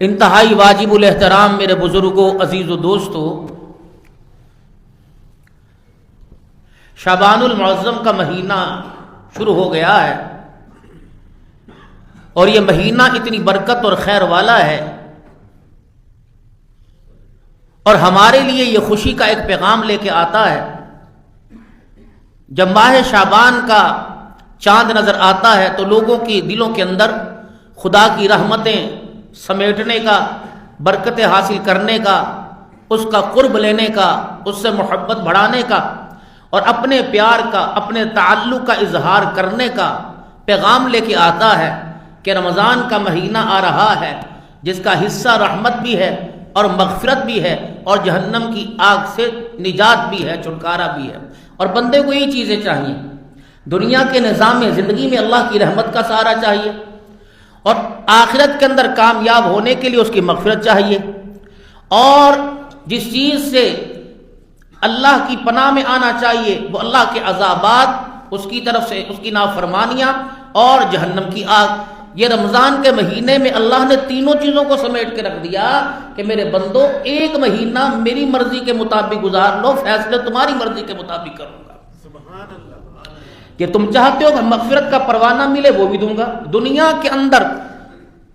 انتہائی واجب الاحترام میرے بزرگوں، عزیز و دوستو، شعبان المعظم کا مہینہ شروع ہو گیا ہے اور یہ مہینہ اتنی برکت اور خیر والا ہے، اور ہمارے لیے یہ خوشی کا ایک پیغام لے کے آتا ہے۔ جب ماہ شعبان کا چاند نظر آتا ہے تو لوگوں کے دلوں کے اندر خدا کی رحمتیں سمیٹنے کا، برکتیں حاصل کرنے کا، اس کا قرب لینے کا، اس سے محبت بڑھانے کا اور اپنے پیار کا، اپنے تعلق کا اظہار کرنے کا پیغام لے کے آتا ہے کہ رمضان کا مہینہ آ رہا ہے جس کا حصہ رحمت بھی ہے اور مغفرت بھی ہے اور جہنم کی آگ سے نجات بھی ہے، چھٹکارا بھی ہے۔ اور بندے کو یہ چیزیں چاہیے، دنیا کے نظام زندگی میں اللہ کی رحمت کا سہارا چاہیے، اور آخرت کے اندر کامیاب ہونے کے لیے اس کی مغفرت چاہیے، اور جس چیز سے اللہ کی پناہ میں آنا چاہیے وہ اللہ کے عذابات، اس کی طرف سے اس کی نافرمانیاں اور جہنم کی آگ۔ یہ رمضان کے مہینے میں اللہ نے تینوں چیزوں کو سمیٹ کے رکھ دیا کہ میرے بندو ایک مہینہ میری مرضی کے مطابق گزار لو، فیصلے تمہاری مرضی کے مطابق کروں گا۔ سبحان اللہ۔ کہ تم چاہتے ہو کہ مغفرت کا پروانہ ملے، وہ بھی دوں گا۔ دنیا کے اندر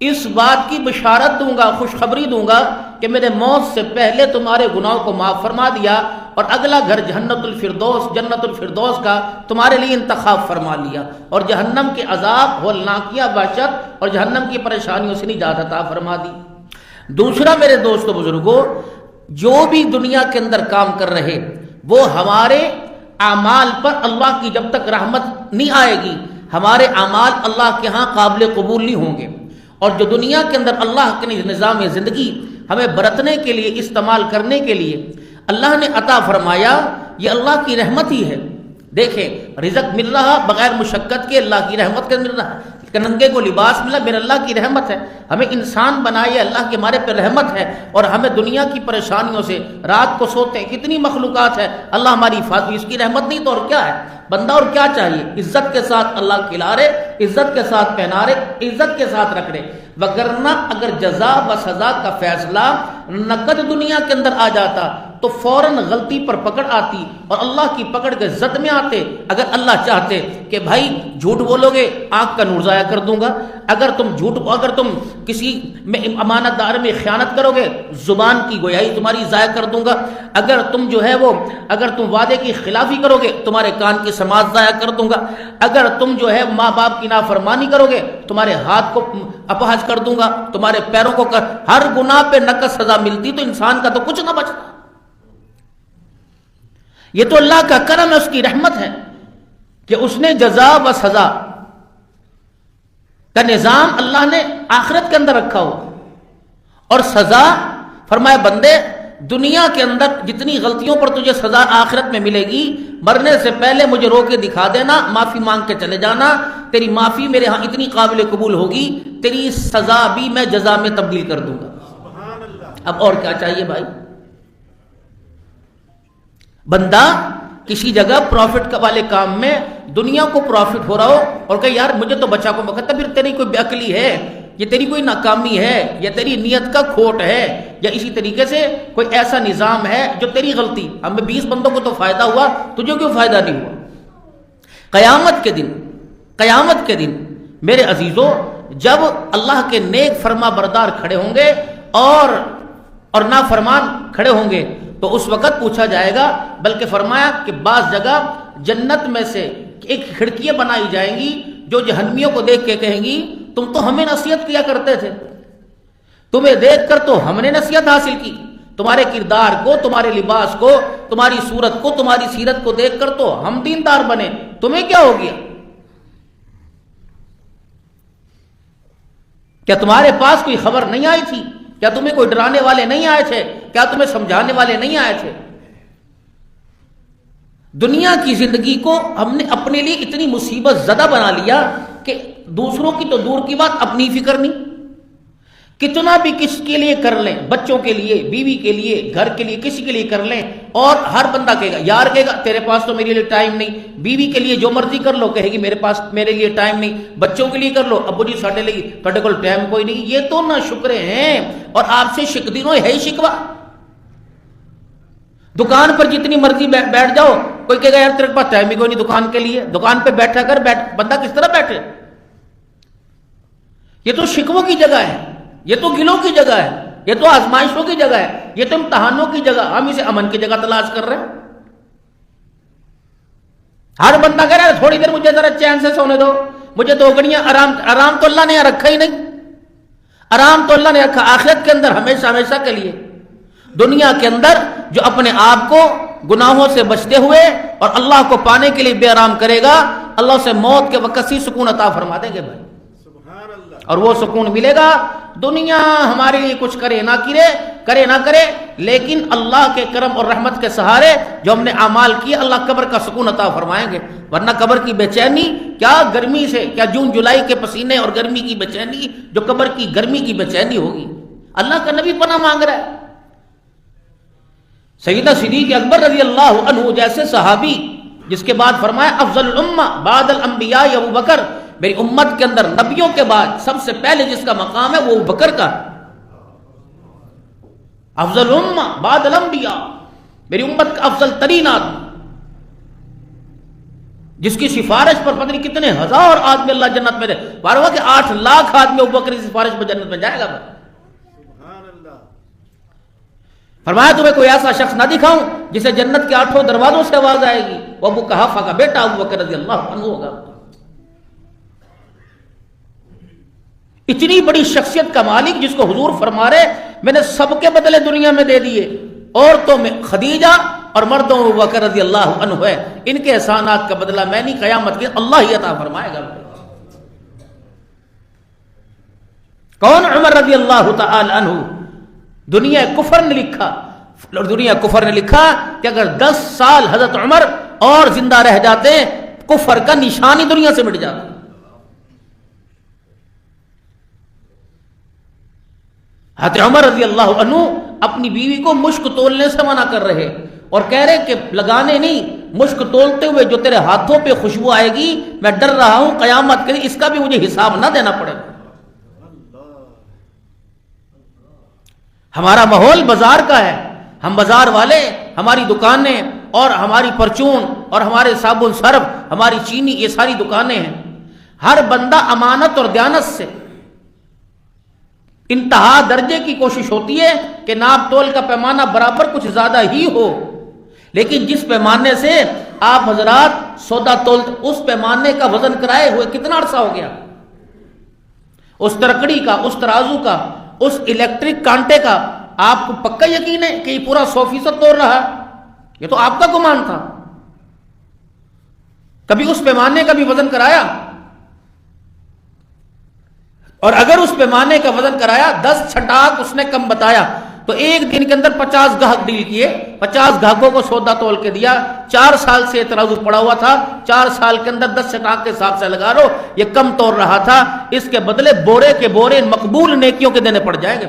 اس بات کی بشارت دوں گا، خوشخبری دوں گا کہ میرے موت سے پہلے تمہارے گناہوں کو معاف فرما دیا اور اگلا گھر جنت الفردوس کا تمہارے لیے انتخاب فرما لیا، اور جہنم کے عذاب، ہولناکیاں، وحشت اور جہنم کی پریشانیوں سے نجات عطا فرما دی۔ دوسرا میرے دوستو بزرگوں، جو بھی دنیا کے اندر کام کر رہے وہ ہمارے اعمال پر اللہ کی جب تک رحمت نہیں آئے گی، ہمارے اعمال اللہ کے ہاں قابل قبول نہیں ہوں گے۔ اور جو دنیا کے اندر اللہ کے نظام زندگی ہمیں برتنے کے لیے، استعمال کرنے کے لیے اللہ نے عطا فرمایا، یہ اللہ کی رحمت ہی ہے۔ دیکھیں، رزق مل رہا بغیر مشقت کے، اللہ کی رحمت کے مل رہا، ننگے کو لباس ملا، میرے اللہ کی رحمت ہے۔ ہمیں انسان بنائے، اللہ کے ہمارے پہ رحمت ہے، اور ہمیں دنیا کی پریشانیوں سے رات کو سوتے ہیں، کتنی مخلوقات ہے، اللہ ہماری حفاظت، اس کی رحمت نہیں تو اور کیا ہے؟ بندہ اور کیا چاہیے؟ عزت کے ساتھ اللہ کھلا رہے، عزت کے ساتھ پہنا رہے، عزت کے ساتھ رکھ رہے، وگرنہ اگر جزا و سزا کا فیصلہ نقد دنیا کے اندر آ جاتا تو فوراً غلطی پر پکڑ آتی اور اللہ کی پکڑ کے زد میں آتے۔ اگر اللہ چاہتے کہ بھائی جھوٹ بولو گے آنکھ کا نور ضائع کر دوں گا، اگر تم کسی میں امانت دار میں خیانت کرو گے زبان کی گویائی تمہاری ضائع کر دوں گا، اگر تم وعدے کی خلافی کرو گے تمہارے کان کی سماعت ضائع کر دوں گا، اگر تم ماں باپ کی نافرمانی کرو گے تمہارے ہاتھ کو اپہج کر دوں گا، تمہارے پیروں کو ہر گناہ پہ نقد سزا ملتی تو انسان کا تو کچھ نہ بچتا۔ یہ تو اللہ کا کرم ہے، اس کی رحمت ہے کہ اس نے جزا و سزا کا نظام اللہ نے آخرت کے اندر رکھا ہو، اور سزا فرمائے بندے دنیا کے اندر جتنی غلطیوں پر تجھے سزا آخرت میں ملے گی، مرنے سے پہلے مجھے رو کے دکھا دینا، معافی مانگ کے چلے جانا، تیری معافی میرے ہاں اتنی قابل قبول ہوگی تیری سزا بھی میں جزا میں تبدیل کر دوں گا۔ اب اور کیا چاہیے بھائی؟ بندہ کسی جگہ پروفٹ والے کام میں دنیا کو پروفٹ ہو رہا ہو اور کہ یار مجھے تو بچا کو مقدر، پھر تیری کوئی بے عقلی ہے، یہ تیری کوئی ناکامی ہے، یا تیری نیت کا کھوٹ ہے، یا اسی طریقے سے کوئی ایسا نظام ہے جو تیری غلطی، ہمیں 20 بندوں کو تو فائدہ ہوا، تجھے کیوں فائدہ نہیں ہوا؟ قیامت کے دن میرے عزیزوں جب اللہ کے نیک فرما بردار کھڑے ہوں گے اور نافرمان کھڑے ہوں گے تو اس وقت پوچھا جائے گا، بلکہ فرمایا کہ بعض جگہ جنت میں سے ایک کھڑکیاں بنائی جائیں گی جو جہنمیوں کو دیکھ کے کہیں گی تم تو ہمیں نصیحت کیا کرتے تھے، تمہیں دیکھ کر تو ہم نے نصیحت حاصل کی، تمہارے کردار کو، تمہارے لباس کو، تمہاری صورت کو، تمہاری سیرت کو دیکھ کر تو ہم دیندار بنے، تمہیں کیا ہو گیا؟ کیا تمہارے پاس کوئی خبر نہیں آئی تھی؟ کیا تمہیں کوئی ڈرانے والے نہیں آئے تھے؟ کیا تمہیں سمجھانے والے نہیں آئے تھے؟ دنیا کی زندگی کو ہم نے اپنے لیے اتنی مصیبت زدہ بنا لیا کہ دوسروں کی تو دور کی بات، اپنی فکر نہیں۔ کتنا بھی کس کے لیے کر لیں، بچوں کے لیے، بیوی کے لیے، گھر کے لیے، کسی کے لیے کر لیں، اور ہر بندہ کہے گا، یار کہے گا تیرے پاس تو میرے لیے ٹائم نہیں، بیوی کے لیے جو مرضی کر لو کہے گی میرے پاس میرے لیے ٹائم نہیں، بچوں کے لیے کر لو ابو جی ساڈے لیے تھوڑے کول ٹائم کوئی نہیں۔ یہ تو نہ شکرے ہیں، اور آپ سے دنوں ہے ہی شکوا۔ دکان پر جتنی مرضی بیٹھ جاؤ، کوئی کہے گا یار تیرے پاس ٹائم ہی کوئی نہیں دکان کے لیے، دکان پہ بیٹھا کر بندہ کس طرح بیٹھے؟ یہ تو شکووں کی جگہ ہے، یہ تو گلوں کی جگہ ہے، یہ تو آزمائشوں کی جگہ ہے، یہ تو امتحانوں کی جگہ، ہم اسے امن کی جگہ تلاش کر رہے ہیں۔ ہر بندہ کہہ رہا ہے تھوڑی دیر مجھے ذرا چین سے سونے دو، مجھے 2 گھڑیاں آرام تو اللہ نے رکھا ہی نہیں، آرام تو اللہ نے رکھا آخرت کے اندر ہمیشہ ہمیشہ کے لیے۔ دنیا کے اندر جو اپنے آپ کو گناہوں سے بچتے ہوئے اور اللہ کو پانے کے لیے بے آرام کرے گا، اللہ سے موت کے وقت سی سکون عطا فرما دیں گے بھائی، اور وہ سکون ملے گا۔ دنیا ہمارے لیے کچھ کرے نہ کرے، لیکن اللہ کے کرم اور رحمت کے سہارے جو ہم نے اعمال کیے، اللہ قبر کا سکون عطا فرمائیں گے۔ ورنہ قبر کی بے چینی، کیا گرمی سے، کیا جون جولائی کے پسینے اور گرمی کی بے چینی، جو قبر کی گرمی کی بے چینی ہوگی۔ اللہ کا نبی پناہ مانگ رہا ہے۔ سیدنا صدیق اکبر رضی اللہ عنہ جیسے صحابی، جس کے بعد فرمایا افضل الامہ بعد الانبیاء ابو بکر، میری امت کے اندر نبیوں کے بعد سب سے پہلے جس کا مقام ہے وہ ابو بکر کا۔ افضل الامہ بعد الانبیاء، میری امت کا افضل ترین آدمی، جس کی سفارش پر پتہ نہیں کتنے ہزار آدمی اللہ جنت میں دے، بارہواں کہ 8 لاکھ آدمی ابو بکر کی سفارش پر جنت میں جائے گا۔ فرمایا تمہیں کوئی ایسا شخص نہ دکھاؤں جسے جنت کے 8 دروازوں سے آواز آئے گی، وہ ابو قحافہ کا بیٹا ابو بکر رضی اللہ عنہ ہوگا۔ اتنی بڑی شخصیت کا مالک جس کو حضور فرما رہے میں نے سب کے بدلے دنیا میں دے دیے، عورتوں میں خدیجہ اور مردوں میں ابو بکر رضی اللہ عنہ ہے، ان کے احسانات کا بدلہ میں نہیں، قیامت کے اللہ ہی عطا فرمائے گا۔ کون؟ عمر رضی اللہ تعالی عنہ۔ دنیا کفر نے لکھا، اور دنیا کفر نے لکھا کہ اگر 10 سال حضرت عمر اور زندہ رہ جاتے کفر کا نشانی دنیا سے مٹ جاتا۔ حضرت عمر رضی اللہ عنہ اپنی بیوی کو مشک تولنے سے منع کر رہے اور کہہ رہے کہ لگانے نہیں، مشک تولتے ہوئے جو تیرے ہاتھوں پہ خوشبو آئے گی میں ڈر رہا ہوں قیامت کے دن اس کا بھی مجھے حساب نہ دینا پڑے۔ ہمارا ماحول بازار کا ہے، ہم بازار والے، ہماری دکانیں اور ہماری پرچون اور ہمارے صابن سرف، ہماری چینی، یہ ساری دکانیں ہیں۔ ہر بندہ امانت اور دیانت سے انتہا درجے کی کوشش ہوتی ہے کہ ناپ تول کا پیمانہ برابر کچھ زیادہ ہی ہو، لیکن جس پیمانے سے آپ حضرات سودا تول، اس پیمانے کا وزن کرائے ہوئے کتنا عرصہ ہو گیا؟ اس ترکڑی کا، اس ترازو کا، اس الیکٹرک کانٹے کا آپ کو پکا یقین ہے کہ یہ پورا 100% توڑ رہا؟ یہ تو آپ کا گمان تھا۔ کبھی اس پیمانے کا بھی وزن کرایا؟ اور اگر اس پیمانے کا وزن کرایا 10 چھٹاک اس نے کم بتایا تو ایک دن کے اندر 50 گاہک ڈیل کیے، 50 گاہکوں کو سودا تول کے دیا، 4 سال سے ترازو پڑا ہوا تھا، 4 سال کے اندر 10 چھٹاک کے حساب سے لگا لو یہ کم توڑ رہا تھا، اس کے بدلے بورے کے بورے مقبول نیکیوں کے دینے پڑ جائیں گے۔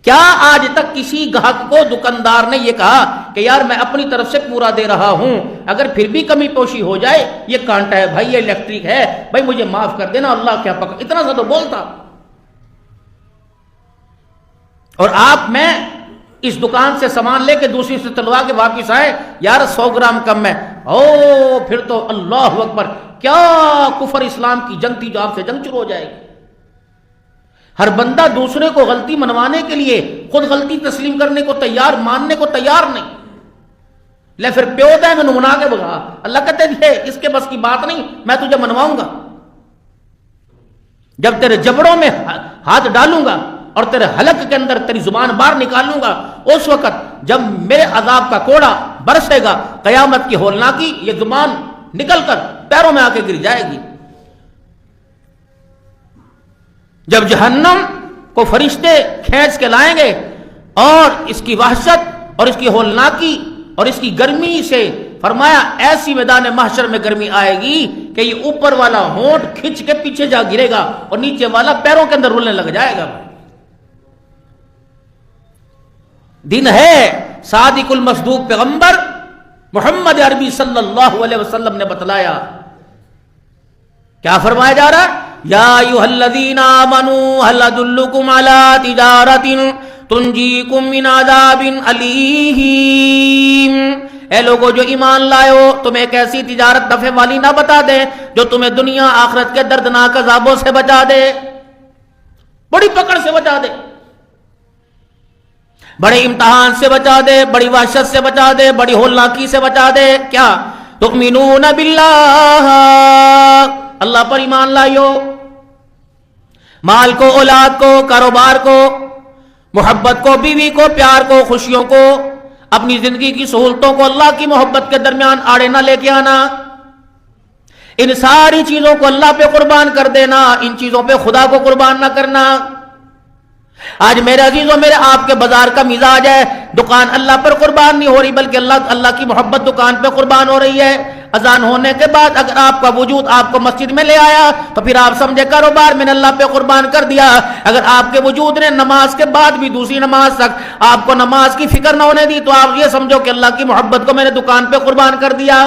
کیا آج تک کسی گاہک کو دکاندار نے یہ کہا کہ یار میں اپنی طرف سے پورا دے رہا ہوں، اگر پھر بھی کمی پیشی ہو جائے یہ کانٹا ہے بھائی، یہ الیکٹرک ہے بھائی، مجھے معاف کر دینا، اللہ کیا پکا، اتنا سا تو بولتا؟ اور آپ میں اس دکان سے سامان لے کے دوسری سے تلوا کے واپس آئے، یار 100 گرام کم ہے، پھر تو اللہ اکبر، کیا کفر اسلام کی جنگ تھی جو آپ سے جنگ شروع ہو جائے گی۔ ہر بندہ دوسرے کو غلطی منوانے کے لیے خود غلطی تسلیم کرنے کو تیار، ماننے کو تیار نہیں، لے پھر پیو دے میں منا کے بگا۔ اللہ کہتے ہیں اس کے بس کی بات نہیں، میں تجھے منواؤں گا، جب تیرے جبڑوں میں ہاتھ ڈالوں گا اور تیرے حلق کے اندر تیری زبان باہر نکالوں گا، اس وقت جب میرے عذاب کا کوڑا برسے گا، قیامت کی ہولناکی، یہ زبان نکل کر پیروں میں آ کے گر جائے گی۔ جب جہنم کو فرشتے کھینچ کے لائیں گے اور اس کی وحشت اور اس کی ہولناکی اور اس کی گرمی سے فرمایا ایسی میدان محشر میں گرمی آئے گی کہ یہ اوپر والا ہونٹ کھچ کے پیچھے جا گرے گا اور نیچے والا پیروں کے اندر رولنے لگ جائے گا. دن ہے صادق المصدوق پیغمبر محمد عربی صلی اللہ علیہ وسلم نے بتلایا. کیا فرمایا جا رہا ہے؟ یا ایھا الذین آمنوا هل ادلکم علی تجارۃ تنجیکم من عذاب الیم. اے لوگو جو ایمان لائے ہو، تمہیں ایک ایسی تجارت نفع والی نہ بتا دے جو تمہیں دنیا آخرت کے دردناک عذابوں سے بچا دے، بڑی پکڑ سے بچا دے، بڑے امتحان سے بچا دے، بڑی وحشت سے بچا دے، بڑی ہولناکی سے بچا دے. کیا؟ تؤمنون باللہ، اللہ پر ایمان لائیو، مال کو، اولاد کو، کاروبار کو، محبت کو، بیوی کو، پیار کو، خوشیوں کو، اپنی زندگی کی سہولتوں کو اللہ کی محبت کے درمیان آڑے نہ لے کے آنا، ان ساری چیزوں کو اللہ پہ قربان کر دینا، ان چیزوں پہ خدا کو قربان نہ کرنا. آج میرے عزیزوں، میرے آپ کے بازار کا مزاج ہے دکان اللہ پر قربان نہیں ہو رہی بلکہ اللہ کی محبت دکان پہ قربان ہو رہی ہے. اذان ہونے کے بعد اگر آپ کا وجود آپ کو مسجد میں لے آیا تو پھر آپ سمجھے کاروبار میں نے اللہ پہ قربان کر دیا. اگر آپ کے وجود نے نماز کے بعد بھی دوسری نماز تک آپ کو نماز کی فکر نہ ہونے دی تو آپ یہ سمجھو کہ اللہ کی محبت کو میں نے دکان پہ قربان کر دیا.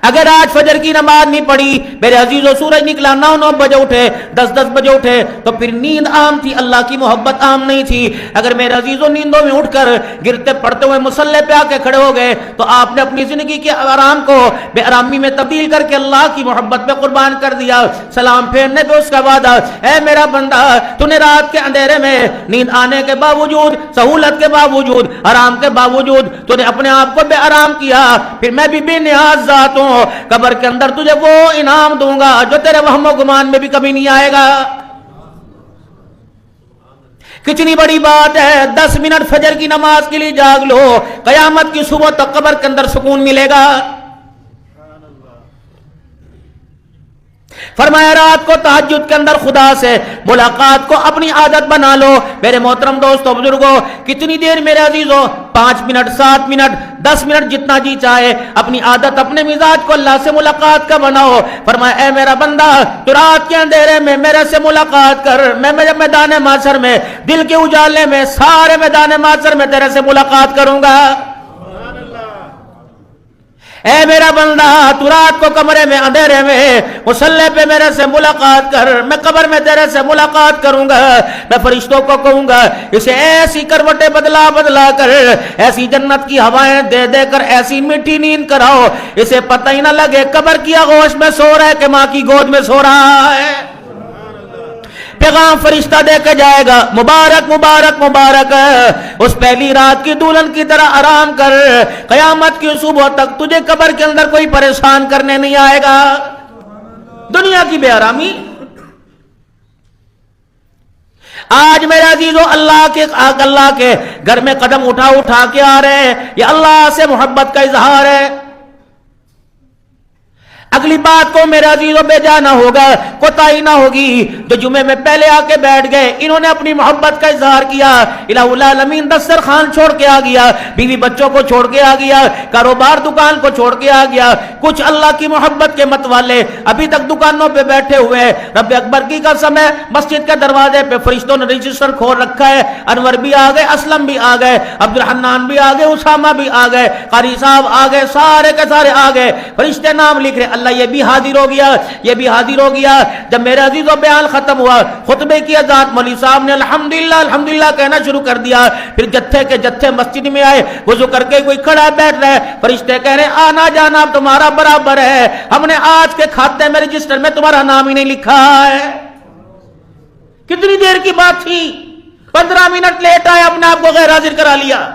اگر آج فجر کی نماز نہیں پڑھی میرے عزیزو، سورج نکلا 9 بجے اٹھے، 10 بجے اٹھے تو پھر نیند عام تھی، اللہ کی محبت عام نہیں تھی. اگر میرے عزیزو نیندوں میں اٹھ کر گرتے پڑتے ہوئے مصلی پہ آ کے کھڑے ہو گئے تو آپ نے اپنی زندگی کے آرام کو بے آرامی میں تبدیل کر کے اللہ کی محبت پہ قربان کر دیا. سلام پھیرنے پہ اس کا وعدہ، اے میرا بندہ، تو نے رات کے اندھیرے میں نیند آنے کے باوجود، سہولت کے باوجود، آرام کے باوجود تو نے اپنے آپ کو بے آرام کیا، پھر میں بھی بے نیاز ذات ہوں، قبر کے اندر تجھے وہ انعام دوں گا جو تیرے وہم و گمان میں بھی کبھی نہیں آئے گا. کتنی بڑی بات ہے، 10 منٹ فجر کی نماز کے لیے جاگ لو، قیامت کی صبح تک قبر کے اندر سکون ملے گا. فرمایا رات کو تہجد کے اندر خدا سے ملاقات کو اپنی عادت بنا لو. میرے محترم دوستو، بزرگوں، کتنی دیر میرے عزیزوں، 5 منٹ، 7 منٹ، 10 منٹ، جتنا جی چاہے اپنی عادت، اپنے مزاج کو اللہ سے ملاقات کا بناؤ. فرمایا اے میرا بندہ، تو رات کے اندھیرے میں میرے سے ملاقات کر، میں جب میدان محشر میں، دل کے اجالے میں، سارے میدان محشر میں تیرے سے ملاقات کروں گا. اے میرا بندہ، تو رات کو کمرے میں اندھیرے میں مصلی پہ میرے سے ملاقات کر، میں قبر میں تیرے سے ملاقات کروں گا. میں فرشتوں کو کہوں گا اسے ایسی کروٹیں بدلا کر، ایسی جنت کی ہوائیں دے دے کر ایسی میٹھی نیند کراؤ اسے پتہ ہی نہ لگے قبر کی آغوش میں سو رہا ہے کہ ماں کی گود میں سو رہا ہے. پیغام فرشتہ دے کے جائے گا، مبارک مبارک مبارک، اس پہلی رات کی دلہن کی طرح آرام کر، قیامت کی صبح تک تجھے قبر کے اندر کوئی پریشان کرنے نہیں آئے گا. دنیا کی بے آرامی. آج میرے عزیزو، اللہ کے گھر میں قدم اٹھا کے آ رہے ہیں، یہ اللہ سے محبت کا اظہار ہے. اگلی بات کو میرے عزیزوں بے جانا ہوگا، کوتاہی نہ ہوگی. جو جمعے میں پہلے آ کے بیٹھ گئے انہوں نے اپنی محبت کا اظہار کیا، الہ العالمین دسترخوان چھوڑ کے آ گیا، بیوی بچوں کو چھوڑ کے آ گیا، کاروبار دکان کو چھوڑ کے آ گیا. کچھ اللہ کی محبت کے مت والے ابھی تک دکانوں پہ بیٹھے ہوئے ہیں. رب اکبر کی قسم ہے، مسجد کے دروازے پہ فرشتوں نے رجسٹر کھول رکھا ہے. انور بھی آ گئے، اسلم بھی آ گئے، عبد الحنان بھی آ گئے، اسامہ بھی آ گئے، قاری صاحب آ گئے، سارے کے سارے آ گئے. فرشتے نام لکھ رہے، اللہ یہ بھی حاضر ہو گیا، یہ بھی حاضر ہو گیا. جب میرے عزیزوں بیان ختم ہوا، خطبے کی اذان، مولوی صاحب نے الحمدللہ الحمدللہ کہنا شروع کر دیا. پھر جتھے کے جتھے مسجد میں آئے، وضو کر کے کوئی کھڑا بیٹھ رہا ہے، فرشتے کہہ رہے آنا جانا تمہارا برابر ہے، ہم نے آج کے کھاتے میں رجسٹر میں تمہارا نام ہی نہیں لکھا ہے. کتنی دیر کی بات تھی، 15 منٹ لیٹ آئے اپنے آپ کو غیر حاضر کرا لیا،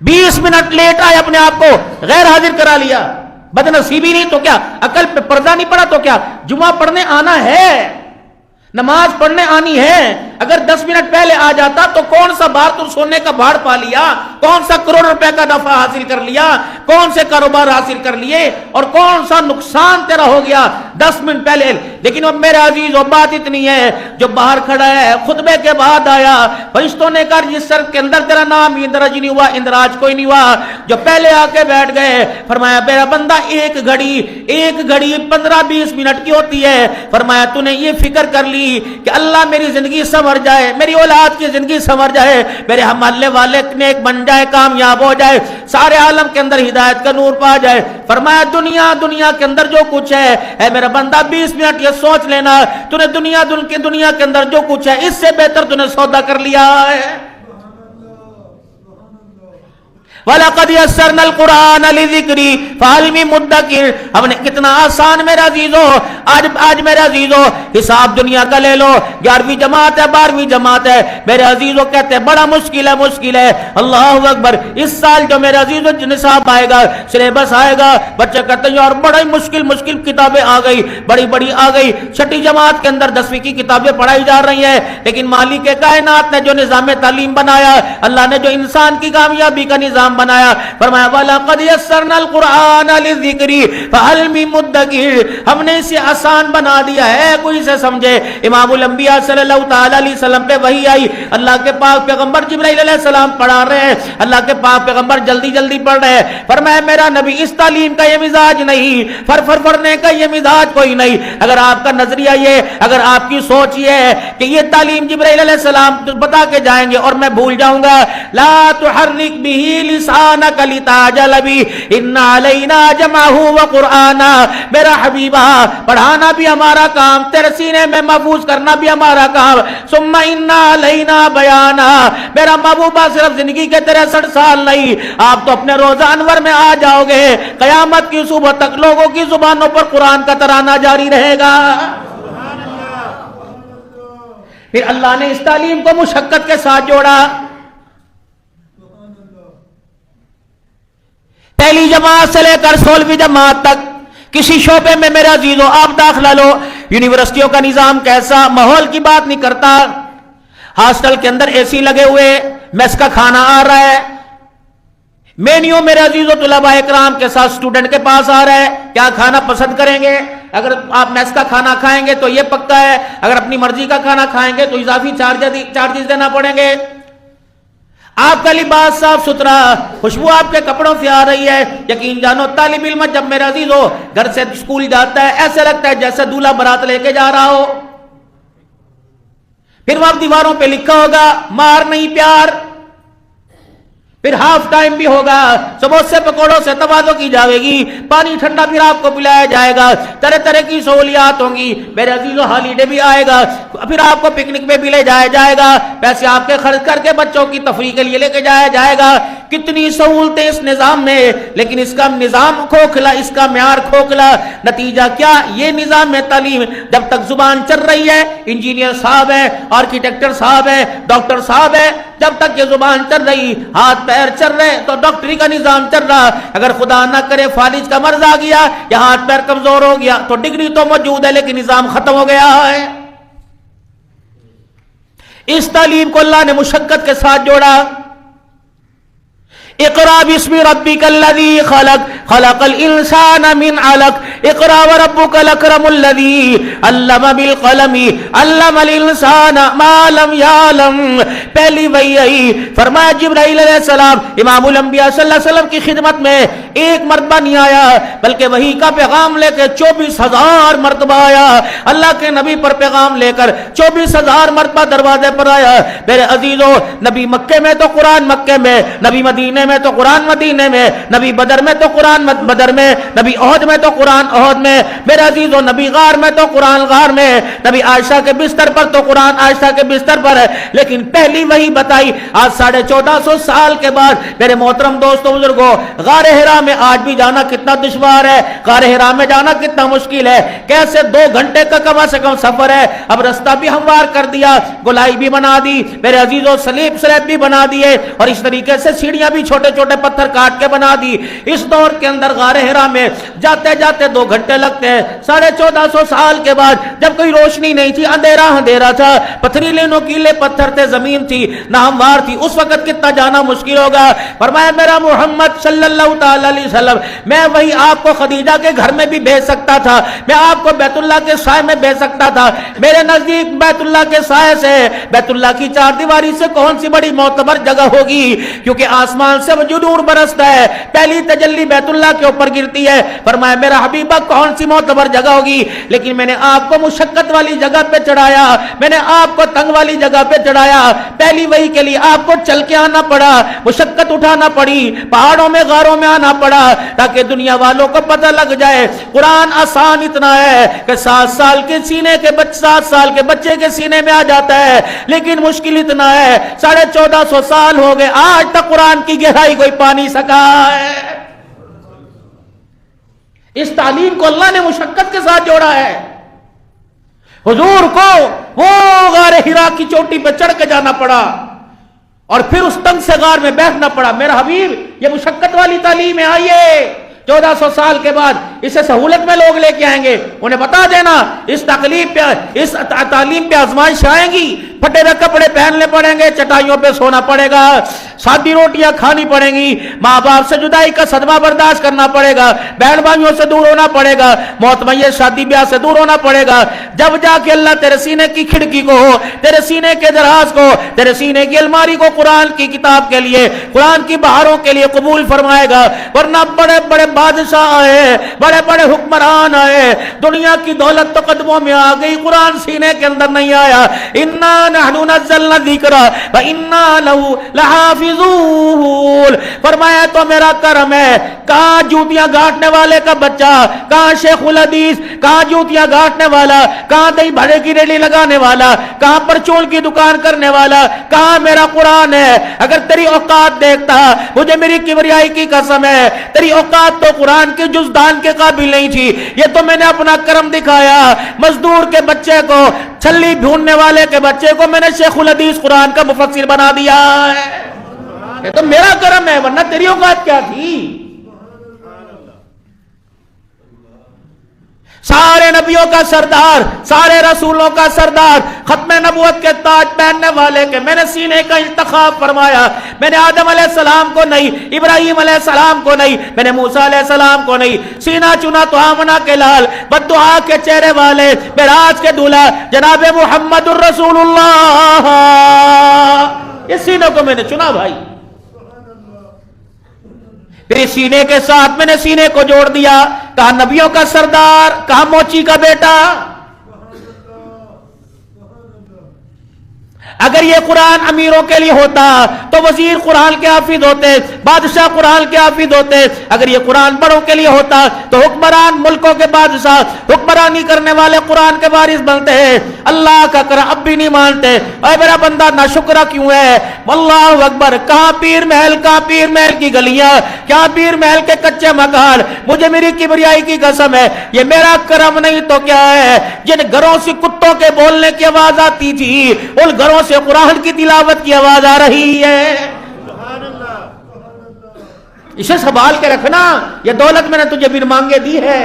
20 منٹ لیٹ آئے اپنے آپ کو غیر حاضر کرا لیا. بدنصیبی نہیں تو کیا، عقل پہ پردہ نہیں پڑا تو کیا، جمعہ پڑھنے آنا ہے، نماز پڑھنے آنی ہے، اگر 10 منٹ پہلے آ جاتا تو کون سا بار تو سونے کا بھاڑ پا لیا، کون سا کروڑ روپے کا نفع حاصل کر لیا، کون سے کاروبار حاصل کر لیے، اور کون سا نقصان تیرا ہو گیا 10 منٹ پہلے۔ لیکن اب میرے عزیزو بات اتنی ہے، جو باہر کھڑا ہے خطبے کے بعد آیا، فرشتوں نے کہا جس سر کے اندر تیرا نام اندراج نہیں ہوا، اندراج کوئی نہیں ہوا، جو پہلے آ کے بیٹھ گئے، فرمایا میرا بندہ ایک گھڑی 15-20 منٹ کی ہوتی ہے، فرمایا تو نے یہ فکر کر لی کہ اللہ میری زندگی سنور جائے، میری اولاد کی زندگی سنور جائے، میرے محلے والے نیک بن جائے، کامیاب ہو جائے، سارے عالم کے اندر ہدایت کا نور پا جائے۔ فرمایا دنیا کے اندر جو کچھ ہے اے میرا بندہ 20 منٹ یہ سوچ لینا، تو نے دنیا کے اندر جو کچھ ہے اس سے بہتر تو نے سودا کر لیا ہے۔ وَلَقَدْ يَسَّرْنَا الْقُرْآنَ لِذِكْرِ فَهَلْ مِن مُدَّكِرٍ، ہم نے کتنا آسان میرا عزیزو، آج میرا عزیزو حساب دنیا کا لے لو، 11ویں جماعت ہے 12ویں جماعت ہے، میرے عزیزو کہتے ہیں بڑا مشکل ہے، اللہ اکبر، اس سال جو میرے عزیزو نصاب آئے گا، سلیبس آئے گا، بچے کہتے ہیں اور بڑا مشکل کتابیں آ گئی، بڑی آ گئی، 6ٹھی جماعت کے اندر 10ویں کی کتابیں پڑھائی جا رہی ہیں، لیکن مالک کائنات نے جو نظام تعلیم بنایا، اللہ نے جو انسان کی کامیابی کا نظام بنایا، فرمایا وَلَقَدْ يَسَّرْنَا الْقُرْآنَ لِلذِّكْرِ فَهَلْ مِن مُدَّكِرٍ، ہم نے اسے آسان بنا دیا ہے، کوئی اسے سمجھے۔ امام الانبیاء صلی اللہ تعالی علیہ وسلم پہ وحی آئی، اللہ کے پاک پیغمبر جبرائیل علیہ السلام پڑھا رہے ہیں، اللہ کے پاک پیغمبر جلدی پڑھ رہے ہیں، فرمایا میرا نبی اس تعلیم کا یہ مزاج نہیں، پڑھنے کا یہ مزاج کوئی نہیں۔ اگر آپ کا نظریہ یہ، اگر آپ کی سوچ یہ ہے کہ یہ تعلیم جبرائیل علیہ السلام بتا کے جائیں گے اور میں بھول جاؤں گا، لا تحرک به لسانک لتعجل به ان علینا جمعہ وقرآنا، میرا حبیبہ پڑھانا بھی ہمارا کام، تیرے سینے میں محفوظ کرنا بھی ہمارا کام، ثم ان علینا بیانا، میرا محبوبہ صرف زندگی کے 63 سال نہیں، آپ تو اپنے روزہ انور میں آ جاؤ گے، قیامت کی صبح تک لوگوں کی زبانوں پر قرآن کا ترانہ جاری رہے گا۔ پھر اللہ نے اس تعلیم کو مشقت کے ساتھ جوڑا، پہلی جماعت سے لے کر 16ویں جماعت تک کسی شعبے میں میرے عزیزو آپ داخلہ لو، یونیورسٹیوں کا نظام کیسا، ماحول کی بات نہیں کرتا، ہاسٹل کے اندر اے سی لگے ہوئے، میس کا کھانا آ رہا ہے، مینیو میرے عزیزو طلباء اکرام کے ساتھ اسٹوڈنٹ کے پاس آ رہا ہے، کیا کھانا پسند کریں گے؟ اگر آپ میس کا کھانا کھائیں گے تو یہ پکا ہے، اگر اپنی مرضی کا کھانا کھائیں گے تو اضافی چارجز دینا پڑیں گے۔ آپ کا لباس صاف ستھرا، خوشبو آپ کے کپڑوں سے آ رہی ہے، یقین جانو طالب علم جب میرا عزیزو گھر سے اسکول جاتا ہے ایسے لگتا ہے جیسے دولہا بارات لے کے جا رہا ہو۔ پھر وہاں دیواروں پہ لکھا ہوگا مار نہیں پیار، پھر ہاف ٹائم بھی ہوگا، سموسے پکوڑوں سے توازو کی جائے گی، پانی ٹھنڈا پھر آپ کو پلایا جائے گا، طرح کی سہولیات ہوں گی، میرے عزیزو ہالیڈے بھی آئے گا، پھر آپ کو پکنک پہ بھی لے جایا جائے گا، پیسے آپ کے خرچ کر کے بچوں کی تفریح کے لیے لے کے جایا جائے گا، کتنی سہولتیں اس نظام میں، لیکن اس کا نظام کھوکھلا، اس کا معیار کھوکھلا، نتیجہ کیا؟ یہ نظام میں تعلیم جب تک زبان چل رہی ہے، انجینئر صاحب ہے، آرکیٹیکٹر صاحب ہے، ڈاکٹر صاحب ہے، جب تک یہ زبان چل رہی، ہاتھ پیر چل رہے تو ڈاکٹری کا نظام چل رہا، اگر خدا نہ کرے فالج کا مرض آ گیا یا ہاتھ پیر کمزور ہو گیا تو ڈگری تو موجود ہے لیکن نظام ختم ہو گیا ہے۔ اس تعلیم کو اللہ نے مشقت کے ساتھ جوڑا، اقرا باسم ربک الذی خلق خلق الانسان من علق اقرا وربک الاکرم الذی علم بالقلم علم الانسان ما لم یعلم۔ پہلی وحی آئی، فرمایا جبرائیل علیہ السلام امام الانبیاء صلی اللہ علیہ وسلم کی خدمت میں ایک مرتبہ نہیں آیا بلکہ وحی کا پیغام لے کے 24,000 مرتبہ آیا، اللہ کے نبی پر پیغام لے کر 24,000 مرتبہ دروازے پر آیا۔ میرے عزیزو نبی مکے میں تو قرآن مکے میں، نبی مدینے میں تو قرآن مدینے میں، نبی بدر میں تو قرآن بدر میں، نبی احد میں تو قرآن احد میں، میرے عزیزو نبی غار میں تو قرآن غار میں، نبی عائشہ کے بستر پر تو قرآن عائشہ کے بستر پر ہے، لیکن پہلی وحی بتائی آج 1450 سال کے بعد۔ میرے محترم دوستوں بزرگوں، غار حرا میں آج بھی جانا کتنا دشوار ہے، غار حرا میں جانا کتنا مشکل ہے، کیسے 2 گھنٹے کا کم سے کم سفر ہے، اب رستہ بھی ہموار کر دیا، گولائی بھی بنا دی میرے عزیزوں، سلیب بھی بنا دیے، اور اس طریقے سے سیڑھیاں بھی چھوٹے چھوٹے پتھر کاٹ کے بنا دی۔ اس دور کے اندر غار حرا میں جاتے جاتے 2 گھنٹے لگتے ہیں۔ 1450 سال کے بعد جب کوئی روشنی نہیں تھی، اندھیرا تھا، پتھریلے نوکیلے پتھر تھے، زمین تھی نہ ہموار تھی، اس وقت کتنا جانا مشکل ہوگا۔ فرمایا میرا محمد صلی اللہ تعالی علیہ وسلم، میں وہی آپ کو خدیجہ کے گھر میں بھی بھیج سکتا تھا، میں آپ کو بیت اللہ کے سائے میں بھیج سکتا تھا، میرے نزدیک بیت اللہ کے سائے سے، بیت اللہ کی 4 دیواری سے کون سی بڑی معتبر جگہ ہوگی، کیونکہ آسمان سے جو نور برستا ہے پہلی تجلی بیت اللہ کے اوپر گرتی ہے۔ فرمایا میرا حبیبہ کون سی معتبر جگہ ہوگی، لیکن میں نے آپ کو مشقت والی جگہ پہ چڑھایا، میں نے آپ کو تنگ والی جگہ پہ چڑھایا، پہلی وحی کے لیے آپ کو چل کے آنا پڑا، مشقت اٹھانا پڑی، پہاڑوں میں غاروں میں آنا پڑا، تاکہ دنیا والوں کو پتہ لگ جائے قرآن آسان اتنا ہے کہ 7 سال کے بچے کے سینے میں آ جاتا ہے، لیکن مشکل اتنا ہے 1450 سال ہو گئے، آج تک قرآن کی گہرائی کوئی پا نہیں سکا ہے۔ اس تعلیم کو اللہ نے مشقت کے ساتھ جوڑا ہے۔ حضور کو وہ غار حرا کی چوٹی پہ چڑھ کے جانا پڑا اور پھر اس تنگ سے غار میں بیٹھنا پڑا۔ میرا حبیب یہ مشقت والی تعلیم ہے، آئیے 1400 سال کے بعد اسے سہولت میں لوگ لے کے آئیں گے، انہیں بتا دینا اس تعلیم پہ آزمائش آئیں گی، پھٹے ہوئے کپڑے پہننے پڑیں گے، چٹائیوں پہ سونا پڑے گا، سادی روٹیاں کھانی پڑیں گی، ماں باپ سے جدائی کا صدمہ برداشت کرنا پڑے گا، بہن بھائیوں سے دور ہونا پڑے گا، موت میت شادی بیاہ سے دور ہونا پڑے گا۔ جب جا کے اللہ تیرے سینے کی کھڑکی کو، تیرے سینے کے دراز کو، تیرے سینے کی الماری کو قرآن کی کتاب کے لیے، قرآن کی بہاروں کے لیے قبول فرمائے گا۔ ورنہ بڑے بڑے بادشاہ آئے، بڑے بڑے حکمران آئے، دنیا کی دولت تو قدموں میں آ گئی، قرآن سینے کے اندر نہیں آیا۔ انا نحن نزلنا الذکر وانا لہ لحافظون، فرمایا تو میرا کرم ہے۔ کہاں جوتیاں گھاٹنے والے کا بچہ، کہاں شیخ الحدیث، کہاں جوتیاں گھاٹنے والا، کہاں دہی بھڑے کی ریلی لگانے والا، کہاں پرچول کی دکان کرنے والا، کہاں میرا قرآن ہے۔ اگر تیری اوقات دیکھتا، مجھے میری کبریائی کی قسم ہے، تیری اوقات تو قرآن کے جزدان کے قابل نہیں تھی، یہ تو میں نے اپنا کرم دکھایا۔ مزدور کے بچے کو، چھلی ڈھونڈنے والے کے بچے کو میں نے شیخ الحدیث قرآن کا مفسر بنا دیا ہے، یہ تو میرا کرم ہے، ورنہ تیری اوقات کیا تھی؟ سارے نبیوں کا سردار، سارے رسولوں کا سردار، ختم نبوت کے تاج پہننے والے کے میں نے سینے کا انتخاب فرمایا۔ میں نے آدم علیہ السلام کو نہیں، ابراہیم علیہ السلام کو نہیں، میں نے موسیٰ علیہ السلام کو نہیں، سینہ چنا تو آمنہ کے لال، بددعا کے چہرے والے، معراج کے دولہا جناب محمد الرسول اللہ، اس سینے کو میں نے چنا بھائی۔ پھر سینے کے ساتھ میں نے سینے کو جوڑ دیا، کہا نبیوں کا سردار، کہا موچی کا بیٹا۔ اگر یہ قرآن امیروں کے لیے ہوتا تو وزیر قرآن کے حافظ ہوتے، بادشاہ قرآن کے حافظ ہوتے۔ اگر یہ قرآن بڑوں کے لیے ہوتا تو حکمران ملکوں کے بادشاہ، حکمرانی کرنے والے قرآن کے وارث بنتے ہیں۔ اللہ کا کرم اب بھی نہیں مانتے، اے میرا بندہ ناشکرا کیوں ہے؟ اللہ اکبر، کہاں پیر محل، کہاں پیر محل کی گلیاں، کیا پیر محل کے کچے مکان، مجھے میری کبریائی کی قسم ہے یہ میرا کرم نہیں تو کیا ہے؟ جن گھروں سے کتوں کے بولنے کی آواز آتی تھی، ان گھروں سے قرآن کی تلاوت کی آواز آ رہی ہے۔ اسے سنبھال کے رکھنا، یہ دولت میں نے تجھے بن مانگے دی ہے۔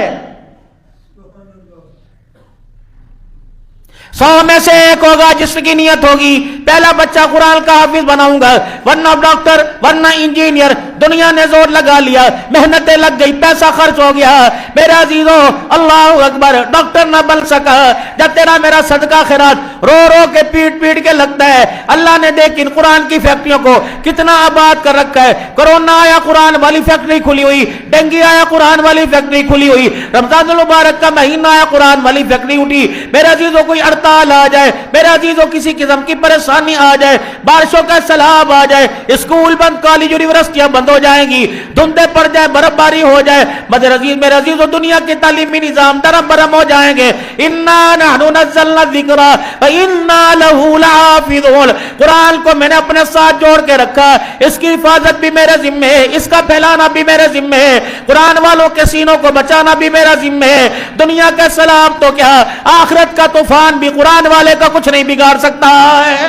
100 میں سے ایک ہوگا جس کی نیت ہوگی پہلا بچہ قرآن کا حافظ بناؤں گا، ورنہ ڈاکٹر، ورنہ انجینئر۔ دنیا نے زور لگا لیا، محنتیں لگ گئی، پیسہ خرچ ہو گیا، میرے عزیزوں اللہ اکبر، ڈاکٹر نہ بن سکا۔ جب تیرا میرا صدقہ خیرات رو رو کے پیٹ پیٹ کے لگتا ہے، اللہ نے دیکھ ان قرآن کی فیکٹریوں کو کتنا آباد کر رکھا ہے۔ کرونا آیا قرآن والی فیکٹری کھلی ہوئی، ڈینگی آیا قرآن والی فیکٹری کھلی ہوئی، رمضان المبارک کا مہینہ آیا قرآن والی فیکٹری اٹھی۔ میرے عزیزوں کوئی ہڑتال آ جائے، میرے عزیزوں کسی قسم کی پریشانی آ جائے، بارشوں کا سیلاب آ جائے، اسکول بند، کالج یونیورسٹیاں بند ہو ہو جائیں گی, دھندیں پڑ جائیں, برف باری ہو جائے, میرے عزیز و دنیا کے تعلیمی نظام درم برم ہو جائیں گے. انا نحن نزلنا الذکر وانا لہ لحافظون. قرآن کو میں نے اپنے ساتھ جوڑ کے رکھا, اس کی حفاظت بھی میرے ذمہ ہے, اس کا پھیلانا بھی میرے ذمہ ہے, قرآن والوں کے سینوں کو بچانا بھی میرا ذمہ ہے. دنیا کا سلام تو کیا, آخرت کا طوفان بھی قرآن والے کا کچھ نہیں بگاڑ سکتا ہے.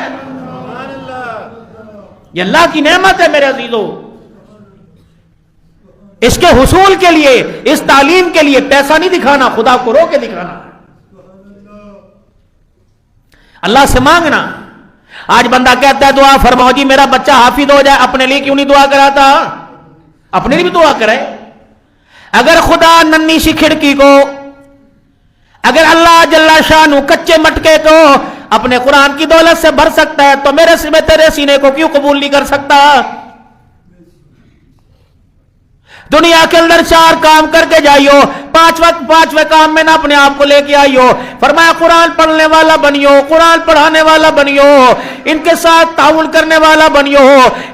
یہ اللہ کی نعمت ہے میرے عزیزو. اس کے حصول کے لیے, اس تعلیم کے لیے پیسہ نہیں دکھانا, خدا کو رو کے دکھانا, اللہ سے مانگنا. آج بندہ کہتا ہے دعا فرماؤ جی میرا بچہ حافظ ہو جائے, اپنے لیے کیوں نہیں دعا کراتا؟ اپنے لیے بھی دعا کرے. اگر خدا ننھی سی کھڑکی کو, اگر اللہ جل شانہ کچے مٹکے کو اپنے قرآن کی دولت سے بھر سکتا ہے تو میرے سینے تیرے سینے کو کیوں قبول نہیں کر سکتا؟ دنیا کے اندر 4 کام کر کے جائیو, 5ویں کام میں نہ اپنے آپ کو لے کے آئیو. فرمایا قرآن پڑھنے والا بنیو, قرآن پڑھانے والا بنیو, ان کے ساتھ تعاون کرنے والا بنیو,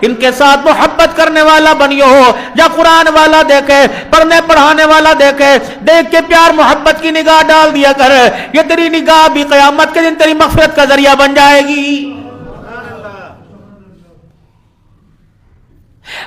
ان کے ساتھ محبت کرنے والا بنیو. یا قرآن والا دیکھے, پڑھنے پڑھانے والا دیکھے, دیکھ کے پیار محبت کی نگاہ ڈال دیا کر. یہ تیری نگاہ بھی قیامت کے دن تیری مغفرت کا ذریعہ بن جائے گی.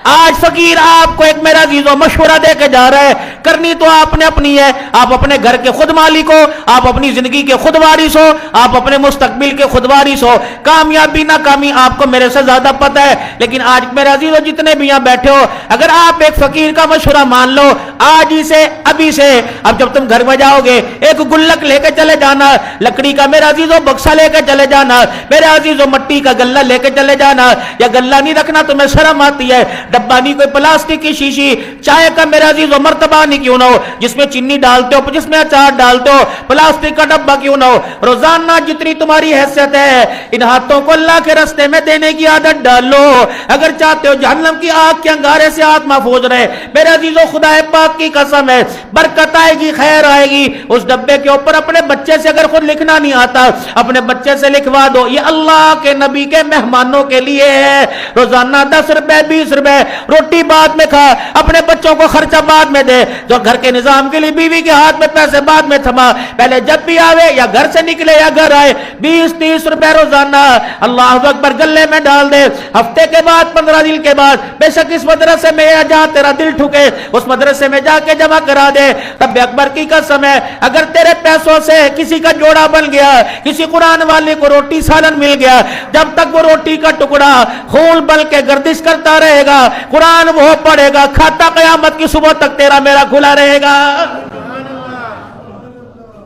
آج فقیر آپ کو ایک میرا عزیزو مشورہ دے کے جا رہا ہے, کرنی تو آپ نے اپنی ہے, آپ اپنے گھر کے خود مالک ہو, آپ اپنی زندگی کے خود وارث ہو, آپ اپنے مستقبل کے خود وارث ہو. کامیابی ناکامی آپ کو میرے سے زیادہ پتہ ہے, لیکن آج میرے عزیزو جتنے بھی یہاں بیٹھے ہو, اگر آپ ایک فقیر کا مشورہ مان لو آج ہی سے, ابھی سے, اب جب تم گھر میں جاؤ گے ایک گلک لے کے چلے جانا, لکڑی کا میرا عزیزو بکسا لے کے چلے جانا, میرے عزیزو مٹی کا گلہ لے کے چلے جانا. یا گلہ نہیں رکھنا تمہیں شرم آتی ہے, ڈبہ نہیں, کوئی پلاسٹک کی شیشی, چائے کا میرا عزیز و مرتبہ نہیں کیوں نہ ہو جس میں چینی ڈالتے ہو, جس میں اچار ڈالتے ہو, پلاسٹک کا ڈبہ کیوں نہ ہو. روزانہ جتنی تمہاری حیثیت ہے ان ہاتھوں کو اللہ کے راستے میں دینے کی عادت ڈال لو, اگر چاہتے ہو جہنم کی آگ کے انگارے سے ہاتھ محفوظ رہے. میرے عزیز و خدا پاک کی قسم ہے, برکت آئے گی, خیر آئے گی. اس ڈبے کے اوپر اپنے بچے سے اگر خود لکھنا نہیں آتا, اپنے بچے سے لکھوا دو, یہ اللہ کے نبی کے مہمانوں کے لیے ہے. روزانہ 10 روپے 20 روپے, روٹی بعد میں کھا, اپنے بچوں کو خرچہ بعد میں دے, جو گھر کے نظام کے لیے بیوی کے ہاتھ میں پیسے بعد میں تھما, پہلے جب بھی آوے یا گھر سے نکلے یا گھر آئے 20-30 روپے روزانہ اللہ اکبر گلے میں ڈال دے. ہفتے کے بعد 15 دن کے بعد بے شک اس مدرسے میں یا جہاں تیرا دل ٹھکے اس مدرسے میں جا کے جمع کرا دے. رب اکبر کی قسم ہے اگر تیرے پیسوں سے کسی کا جوڑا بن گیا, کسی قرآن والے کو روٹی سالن مل گیا, جب تک وہ روٹی کا ٹکڑا خون بل کے گردش کرتا رہے گا, قرآن وہ پڑھے گا, کھاتا قیامت کی صبح تک تیرا میرا کھلا رہے گا.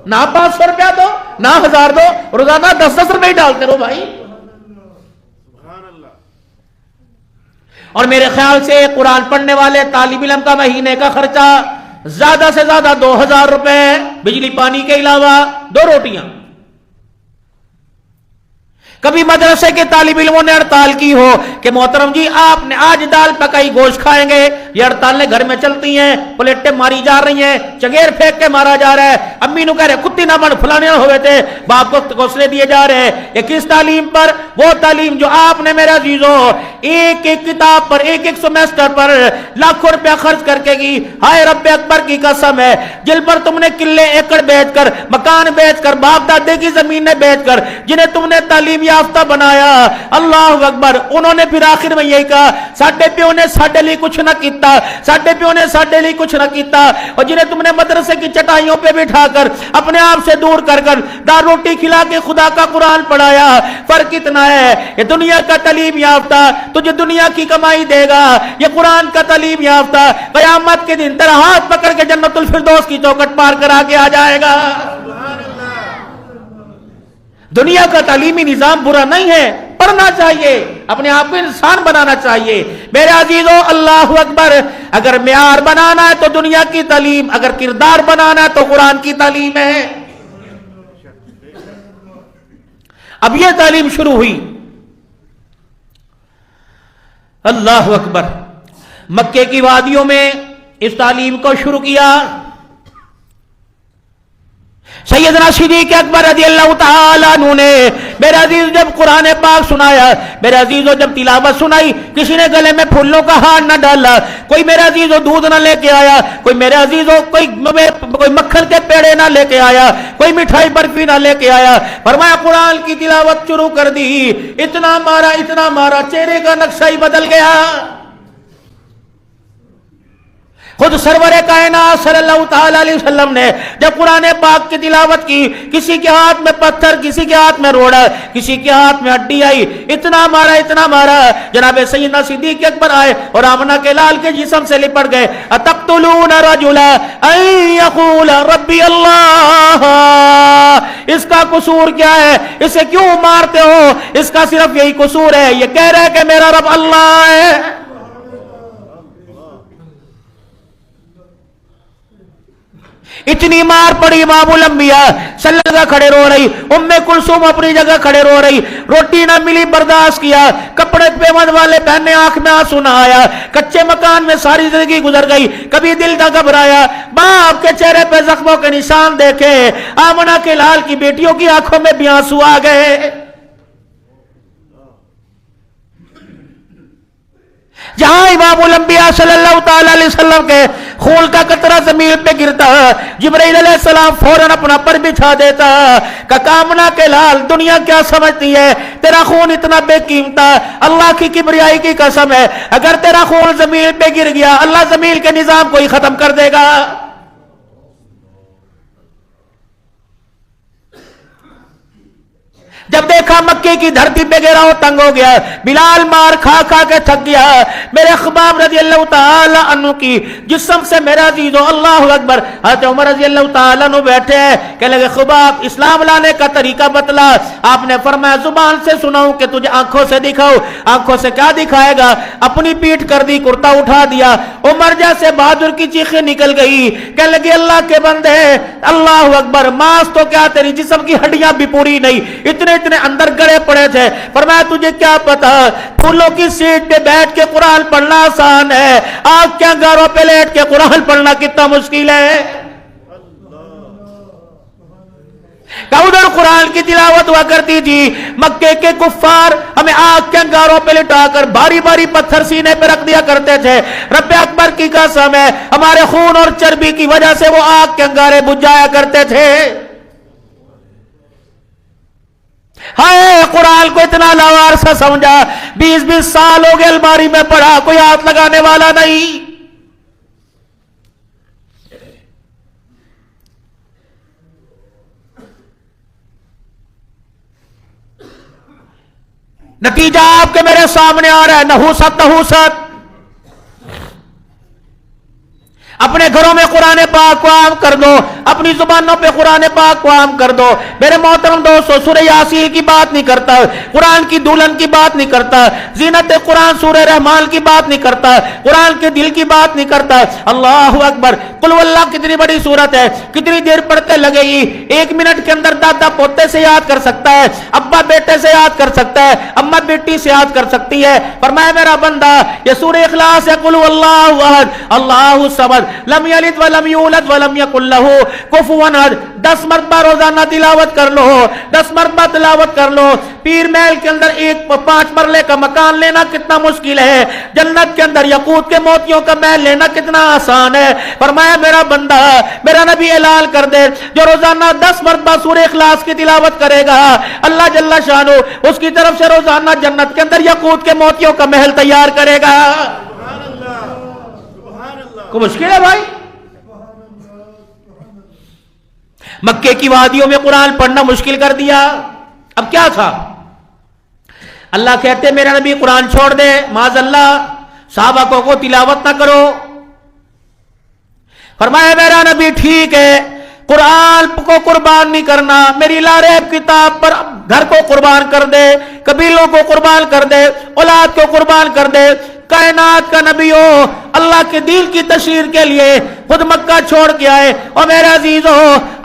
نہ 500 روپیہ دو, نہ 1000 دو, روزانہ 10-10 روپے ہی ڈالتے رہو بھائی. اور میرے خیال سے قرآن پڑھنے والے طالب علم کا مہینے کا خرچہ زیادہ سے زیادہ 2000 روپے, بجلی پانی کے علاوہ 2 روٹیاں. کبھی مدرسے کے طالب علموں نے ہڑتال کی ہو کہ محترم جی آپ نے آج دال پکائی گوشت کھائیں گے, یہ ہڑتالیں گھر میں چلتی ہیں, پلیٹیں ماری جا رہی ہیں, چگیر پھینک کے مارا جا رہا ہے, امی نو کہہ رہے کتی نہ بن, فلانے ہوئے تھے, باپ کو گھوسلے دیے جا رہے ہیں. یہ کس تعلیم پر؟ وہ تعلیم جو آپ نے میرا عزیزو ایک ایک کتاب پر, ایک ایک سیمیسٹر پر لاکھوں روپیہ خرچ کر کے کی. ہائے رب اکبر کی قسم ہے, جن پر تم نے کلے ایکڑ بیچ کر, مکان بیچ کر, باپ دادے کی زمینیں بیچ کر, جنہیں تم نے تعلیم یافتہ بنایا, اللہ اکبر, انہوں نے پھر آخر میں یہی کہا ساڈے پیو نے ساڈے لیے کچھ نہ کیتا, ساڈے پیو نے ساڈے لیے کچھ نہ کیتا. اور جنہیں تم نے مدرسے کی چٹائیوں پہ بٹھا کر اپنے آپ سے دور کر کر دار روٹی کھلا کے خدا کا قرآن پڑھایا, فرق اتنا ہے, یہ دنیا کا تعلیم یافتہ تجھے دنیا کی کمائی دے گا, یہ قرآن کا تعلیم یافتہ قیامت کے دن تیرا ہاتھ پکڑ کے جنت الفردوس کی چوکھٹ پار کرا کے آ جائے گا. دنیا کا تعلیمی نظام برا نہیں ہے, پڑھنا چاہیے, اپنے آپ کو انسان بنانا چاہیے. میرے عزیزو اللہ اکبر, اگر معیار بنانا ہے تو دنیا کی تعلیم, اگر کردار بنانا ہے تو قرآن کی تعلیم ہے. اب یہ تعلیم شروع ہوئی, اللہ اکبر, مکے کی وادیوں میں اس تعلیم کو شروع کیا. سیدنا صدیق اکبر رضی اللہ تعالیٰ عنہ نے میرے عزیز جب قرآن پاک سنایا، میرے عزیزوں جب تلاوت سنائی، کسی نے گلے میں پھولوں کا ہار نہ ڈالا، کوئی میرے عزیزوں دودھ نہ لے کے آیا، کوئی میرے عزیزوں کوئی مکھن کے پیڑے نہ لے کے آیا، کوئی مٹھائی برفی نہ لے کے آیا، فرمایا قرآن کی تلاوت شروع کر دی، اتنا مارا چہرے کا نقشہ ہی بدل گیا۔ خود سرور کائنات صلی اللہ تعالی علیہ وسلم نے جب قرآن پاک کی تلاوت کی، کسی کے ہاتھ میں پتھر، کسی کے ہاتھ میں روڑا، کسی کے ہاتھ میں ہڈی آئی، اتنا مارا، جناب سیدنا صدیق اکبر آئے اور آمنہ کے لال کے جسم سے لپٹ گئے۔ اتقتلون رجلا ان یقول ربی اللہ، اس کا قصور کیا ہے؟ اسے کیوں مارتے ہو؟ اس کا صرف یہی قصور ہے، یہ کہہ رہے کہ میرا رب اللہ ہے۔ اتنی مار پڑی، امام الانبیاء صلی اللہ کھڑے رو رہی، ام کلثوم اپنی جگہ کھڑے رو رہی، روٹی نہ ملی برداشت کیا، کپڑے پیمند والے پہنے آنکھ میں آنسو نہ آیا، کچے مکان میں ساری زندگی گزر گئی، کبھی دل نہ گھبرایا، باپ کے چہرے پہ زخموں کے نشان دیکھے، آمنہ کے لال کی بیٹیوں کی آنکھوں میں بھی آنسو آ گئے۔ جہاں امام الانبیاء صلی اللہ تعالی علیہ وسلم کے خون کا قطرہ زمین پہ گرتا، جبرائیل علیہ السلام فوراً اپنا پر بچھا دیتا کہ آمنہ کے لال دنیا کیا سمجھتی ہے، تیرا خون اتنا بے قیمت، اللہ کی کبریائی کی قسم ہے اگر تیرا خون زمین پہ گر گیا اللہ زمین کے نظام کو ہی ختم کر دے گا۔ جب دیکھا مکے کی دھرتی پہ گرا ہو تنگ ہو گیا، بلال مار کھا کے تھک گیا، میرے خباب رضی اللہ تعالی عنہ کی جسم سے میرا عزیزو اللہ اکبر، حضرت عمر رضی اللہ تعالی عنہ بیٹھے ہیں، کہنے لگے خباب اسلام لانے کا طریقہ بتلا۔ آپ نے فرمایا زبان سے سناؤں کہ تجھے آنکھوں سے دکھاؤ؟ آنکھوں سے کیا دکھائے گا؟ اپنی پیٹھ کر دی، کرتا اٹھا دیا، عمر جیسے بہادر کی چیخیں نکل گئی، کہنے لگے اللہ کے بندے اللہ اکبر، ماس تو کیا تیری جسم کی ہڈیاں بھی پوری نہیں، اتنے اندر گڑے پڑے تھے۔ فرمایا تجھے کیا پتا پھولوں کی سیٹ پہ بیٹھ کے قرآن پڑھنا آسان ہے، آگ کے انگاروں پہ لیٹ کے قرآن پڑھنا کتنا مشکل ہے۔ ادھر قرآن کی تلاوت ہوا کرتی تھی، مکے کے کفار ہمیں آگ کے انگاروں پہ لٹا کر باری باری پتھر سینے پہ رکھ دیا کرتے تھے، رب اکبر کی قسم ہے ہمارے خون اور چربی کی وجہ سے وہ آگ کے انگارے بجھ جایا کرتے تھے۔ ہائے قرآن کو اتنا لاوار سا سمجھا، 20 سال ہو گئے الماری میں پڑا، کوئی ہاتھ لگانے والا نہیں۔ نتیجہ آپ کے میرے سامنے آ رہا ہے، نحوست۔ اپنے گھروں میں قرآن پاک کو عام کر دو، اپنی زبانوں پہ قرآن پاک کو عام کر دو۔ میرے محترم دوستو، سورہ یاسین کی بات نہیں کرتا، قرآن کی دلہن کی بات نہیں کرتا، زینت قرآن سورہ رحمان کی بات نہیں کرتا، قرآن کے دل کی بات نہیں کرتا۔ اللہ اکبر، قل واللہ کتنی بڑی سورت ہے، کتنی دیر پڑھتے لگے گی، 1 منٹ کے اندر دادا پوتے سے یاد کر سکتا ہے، ابا بیٹے سے یاد کر سکتا ہے، اماں بیٹی سے یاد کر سکتی ہے۔ فرمایا میرا بندہ یہ سورہ اخلاص ہے، قل واللہ احد اللہ الصمد لم یلد ولم یولد ولم یکن لہ کفوا احد، 10 مرتبہ روزانہ تلاوت کر لو، 10 مرتبہ تلاوت کر لو۔ پیر محل کے اندر 5 مرلے کا مکان لینا کتنا مشکل ہے، جنت کے اندر یاقوت کے موتیوں کا محل لینا کتنا آسان ہے۔ فرمایا میرا بندہ، میرا نبی اعلان کر دے جو روزانہ 10 مرتبہ سورہ اخلاص کی تلاوت کرے گا، اللہ جل شانہ اس کی طرف سے روزانہ جنت کے اندر یاقوت کے موتیوں کا محل تیار کرے گا۔ کو مشکل ہے بھائی؟ مکے کی وادیوں میں قرآن پڑھنا مشکل کر دیا، اب کیا تھا؟ اللہ کہتے میرا نبی قرآن چھوڑ دے، معاذ اللہ صحابہ کو تلاوت نہ کرو۔ فرمایا میرا نبی ٹھیک ہے، قرآن کو قربان نہیں کرنا، میری لاریب کتاب پر گھر کو قربان کر دے، قبیلوں کو قربان کر دے، اولاد کو قربان کر دے، کائنات کا نبی ہو، اللہ کے دین کی تشہیر کے لیے خود مکہ چھوڑ کے آئے۔ اور میرے عزیزو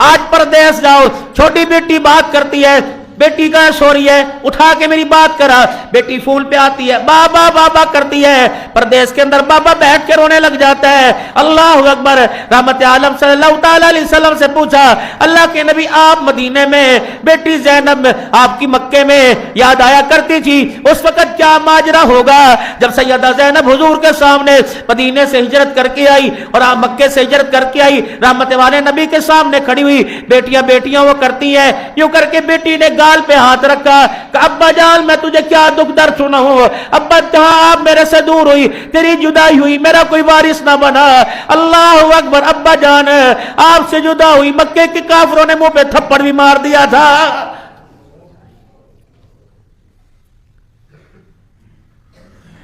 آج پردیس جاؤ، چھوٹی بیٹی بات کرتی ہے بیٹی کہاں سو رہی ہے, اٹھا کے میری بات کرا. بیٹی فون پہ آتی ہے, بابا بابا کرتی ہے. پردیس کے اندر بابا بیٹھ کے رونے لگ جاتا ہے. اللہ اکبر. رحمت عالم صلی اللہ تعالی علیہ وسلم سے پوچھا, اللہ کے نبی آپ مدینے میں, بیٹی زینب آپ کی مکے میں یاد آیا کرتی تھی, اس وقت کیا ماجرا ہوگا جب سیدہ زینب حضور کے سامنے مدینے سے ہجرت کر کے آئی اور آپ مکے سے ہجرت کر کے آئی, رحمت والے نبی کے سامنے کھڑی ہوئی. بیٹیاں بیٹیاں وہ کرتی ہیں, یوں کر کے بیٹی نے گال پہ ہاتھ رکھا کہ ابا جان میں تجھے کیا دکھ درد سناؤں, ابا جہاں آپ میرے سے دور ہوئی, تیری جدائی ہوئی, میرا کوئی وارث نہ بنا. اللہ اکبر. ابا جان آپ سے جدا ہوئی, مکے کے کافروں نے منہ پہ تھپڑ بھی مار دیا تھا.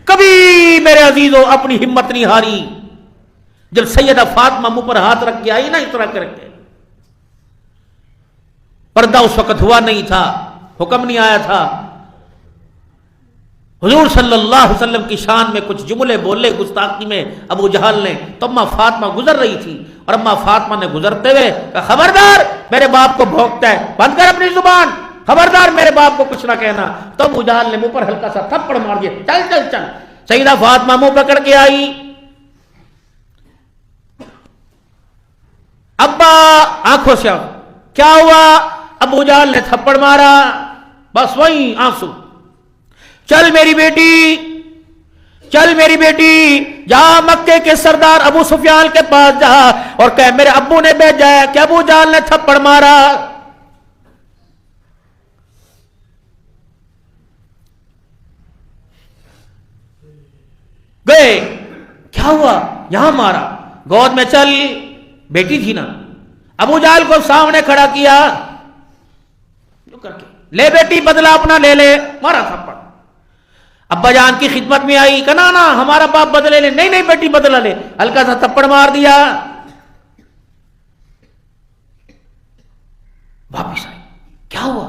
کبھی میرے عزیزوں اپنی ہمت نہیں ہاری. جب سیدہ فاطمہ منہ پر ہاتھ رکھ کے آئی نا اس طرح کر کے, پردہ اس وقت ہوا نہیں تھا, حکم نہیں آیا تھا. حضور صلی اللہ علیہ وسلم کی شان میں کچھ جملے بولے گستاخی میں ابو جہل نے, تو اما فاطمہ گزر رہی تھی اور اما فاطمہ نے گزرتے ہوئے کہا, خبردار میرے باپ کو بھونکتا ہے, بند کر اپنی زبان, خبردار میرے باپ کو کچھ نہ کہنا. تو ابو جہل نے منہ پر ہلکا سا تھپڑ مار دیا, چل چل چل. سیدہ فاطمہ منہ پکڑ کے آئی, ابا آنکھوں سے کیا ہوا؟ ابو جہل نے تھپڑ مارا, بس وہی آنسو. چل میری بیٹی, چل میری بیٹی, جا مکے کے سردار ابو سفیان کے پاس جا اور کہ میرے ابو نے بھیجا ہے کہ ابو جہل نے تھپڑ مارا. گئے, کیا ہوا؟ یہاں مارا. گود میں چل, بیٹی تھی نا. ابو جہل کو سامنے کھڑا کیا, لے بیٹی بدلہ اپنا لے لے, مارا تھپڑ. ابا جان کی خدمت میں آئی, کہنا نا ہمارا باپ بدلے لے, نہیں نہیں بیٹی بدلہ لے, ہلکا سا تھپڑ مار دیا. واپس آئی, کیا ہوا؟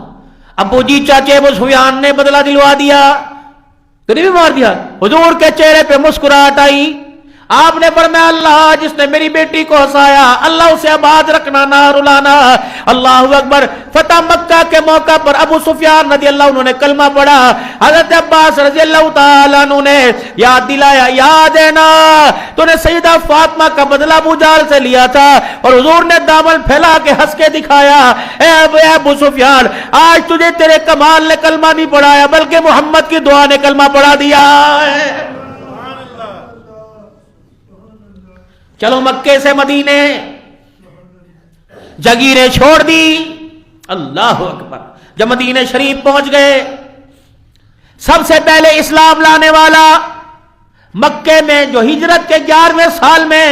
ابو جی چاچے ابو سفیان نے بدلہ دلوا دیا, تو نہیں بھی مار دیا. حضور کے چہرے پہ مسکراہٹ آئی. آپ نے فرمایا, اللہ جس نے میری بیٹی کو ہنسایا اللہ اسے آباد رکھنا نہ رلانا. اللہ اکبر. فتح مکہ کے موقع پر ابو سفیان رضی اللہ عنہ نے کلمہ پڑھا. حضرت عباس رضی اللہ تعالیٰ عنہ نے یاد دلایا, یاد ہے نا تو نے سیدہ فاطمہ کا بدلہ ابو جہل سے لیا تھا, اور حضور نے دامن پھیلا کے ہنس کے دکھایا. اے ابو سفیان, آج تجھے تیرے کمال نے کلمہ نہیں پڑھایا بلکہ محمد کی دعا نے کلمہ پڑھا دیا. چلو مکے سے مدینے, جگیریں چھوڑ دی. اللہ اکبر. جب مدینے شریف پہنچ گئے, سب سے پہلے اسلام لانے والا مکے میں جو ہجرت کے 11ویں سال میں,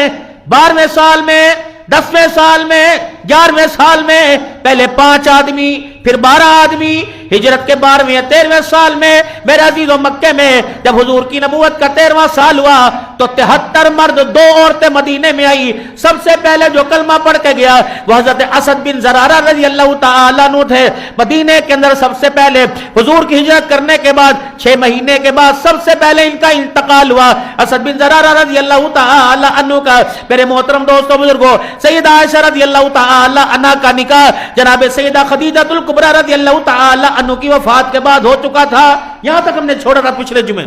12ویں سال میں, 10ویں سال میں, 11ویں سال میں, پہلے 5 آدمی پھر 12 آدمی, ہجرت کے 12ویں یا 13ویں سال میں میرے عزیزوں مکے میں جب حضور کی نبوت کا 13واں سال ہوا تو 73 مرد 2 عورتیں مدینے میں آئی. سب سے پہلے جو کلمہ پڑھ کے گیا وہ حضرت اسد بن زرارہ رضی اللہ تعالیٰ عنہ تھے. مدینے کے اندر سب سے پہلے حضور کی ہجرت کرنے کے بعد 6 مہینے کے بعد سب سے پہلے ان کا انتقال ہوا. اسد بن زرارہ رضی اللہ تعالیٰ عنہ کا میرے محترم دوستوں بزرگوں سیدہ عائشہ رضی اللہ تعالیٰ عنہ کا نکاح جناب سیدہ خدیجہ الکبریٰ رضی اللہ تعالیٰ عنہ کی وفات کے بعد ہو چکا تھا. یہاں تک ہم نے چھوڑا تھا پچھلے جمعے.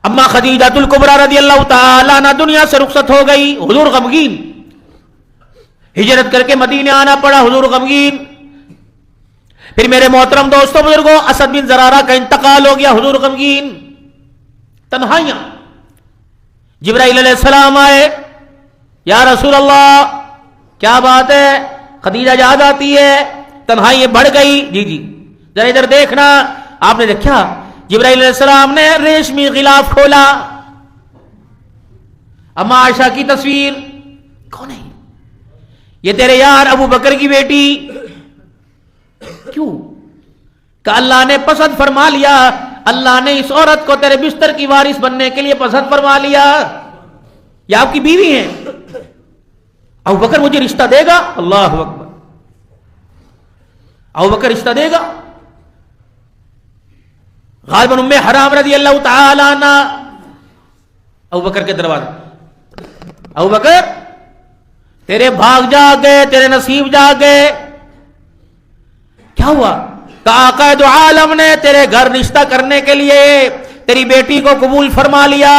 اما خدیجہ الکبریٰ رضی اللہ تعالیٰ عنہ دنیا سے رخصت ہو گئی. حضور غمگین, ہجرت کر کے مدینے آنا پڑا, حضور غمگین. پھر میرے محترم دوستوں بزرگوں اسد بن زرارہ کا انتقال ہو گیا, حضور غمگین. تنہائیاں. جبرائیل علیہ السلام آئے, یا رسول اللہ کیا بات ہے؟ خدیجہ یاد آتی ہے, تنہائی بڑھ گئی. جی جی ذرا ادھر دیکھنا. آپ نے دیکھا جبرائیل علیہ السلام نے ریشمی غلاف کھولا. اما عائشہ کی تصویر, کون ہے یہ؟ تیرے یار ابو بکر کی بیٹی. کیوں؟ کہ اللہ نے پسند فرما لیا, اللہ نے اس عورت کو تیرے بستر کی وارث بننے کے لیے پسند فرما لیا. یہ آپ کی بیوی ہیں, ابو بکر مجھے رشتہ دے گا. اللہ اکبر. ابو بکر رشتہ دے گا. غالباً ام حرام رضی اللہ تعالی عنہ ابو بکر کے دروازے, ابو بکر تیرے بھاگ جا گئے, تیرے نصیب جا گئے. کیا ہوا؟ کہا آقا دو عالم نے تیرے گھر رشتہ کرنے کے لیے تیری بیٹی کو قبول فرما لیا،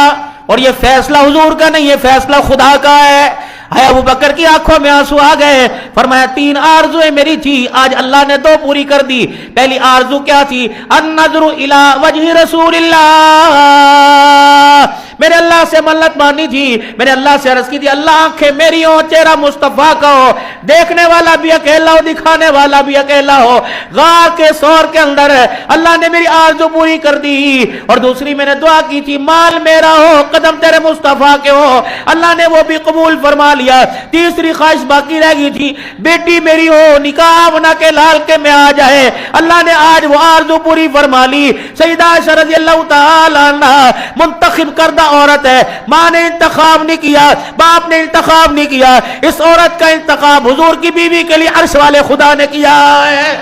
اور یہ فیصلہ حضور کا نہیں، یہ فیصلہ خدا کا ہے۔ ابو بکر کی آنکھوں میں آنسو آ گئے، فرمایا 3 آرزویں میری تھی، آج اللہ نے 2 پوری کر دی۔ پہلی آرزو کیا تھی؟ النظر الی وجہ رسول اللہ، میرے اللہ سے منت مانی تھی، میں نے اللہ سے عرض کی تھی اللہ آنکھیں میری ہو، چہرہ مصطفیٰ کا ہو، دیکھنے والا بھی اکیلا ہو، دکھانے والا بھی اکیلا ہو، غار کے سور کے اندر اللہ نے میری آرزو پوری کر دی۔ اور دوسری میں نے دعا کی تھی مال میرا ہو، قدم تیرے مصطفیٰ کے ہو، اللہ نے وہ بھی قبول فرما لیا۔ تیسری خواہش باقی رہ گئی تھی، بیٹی میری ہو، نکاح بنا کے لال کے میں آ جائے، اللہ نے آج وہ آرزو پوری فرما لی۔ سیدہ عائشہ رضی اللہ تعالی عنہ منتخب کردہ عورت ہے، ماں نے انتخاب نہیں کیا، باپ نے انتخاب نہیں کیا، اس عورت کا انتخاب حضور کی بیوی کے لیے عرش والے خدا نے کیا ہے۔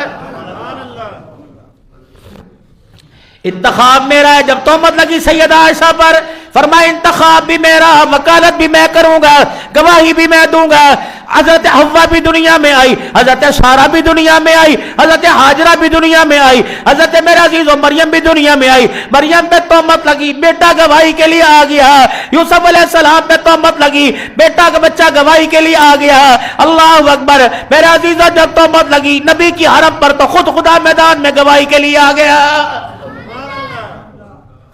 انتخاب میرا ہے۔ جب تہمت لگی سیدہ عائشہ پر، فرمایا انتخاب بھی میرا، وکالت بھی میں کروں گا، گواہی بھی میں دوں گا۔ حضرت حوا بھی دنیا میں آئی، حضرت سارہ بھی دنیا میں آئی، حضرت ہاجرہ بھی دنیا میں آئی، حضرت میرا عزیز و مریم بھی دنیا میں آئی۔ مریم پہ تہمت لگی، بیٹا گواہی کے لیے آ گیا۔ یوسف علیہ السلام پہ تہمت لگی، بیٹا کا بچہ گواہی کے لیے آ گیا۔ اللہ اکبر، میرا عزیز جب تہمت لگی نبی کی حرم پر تو خود خدا میدان میں گواہی کے لیے آ گیا۔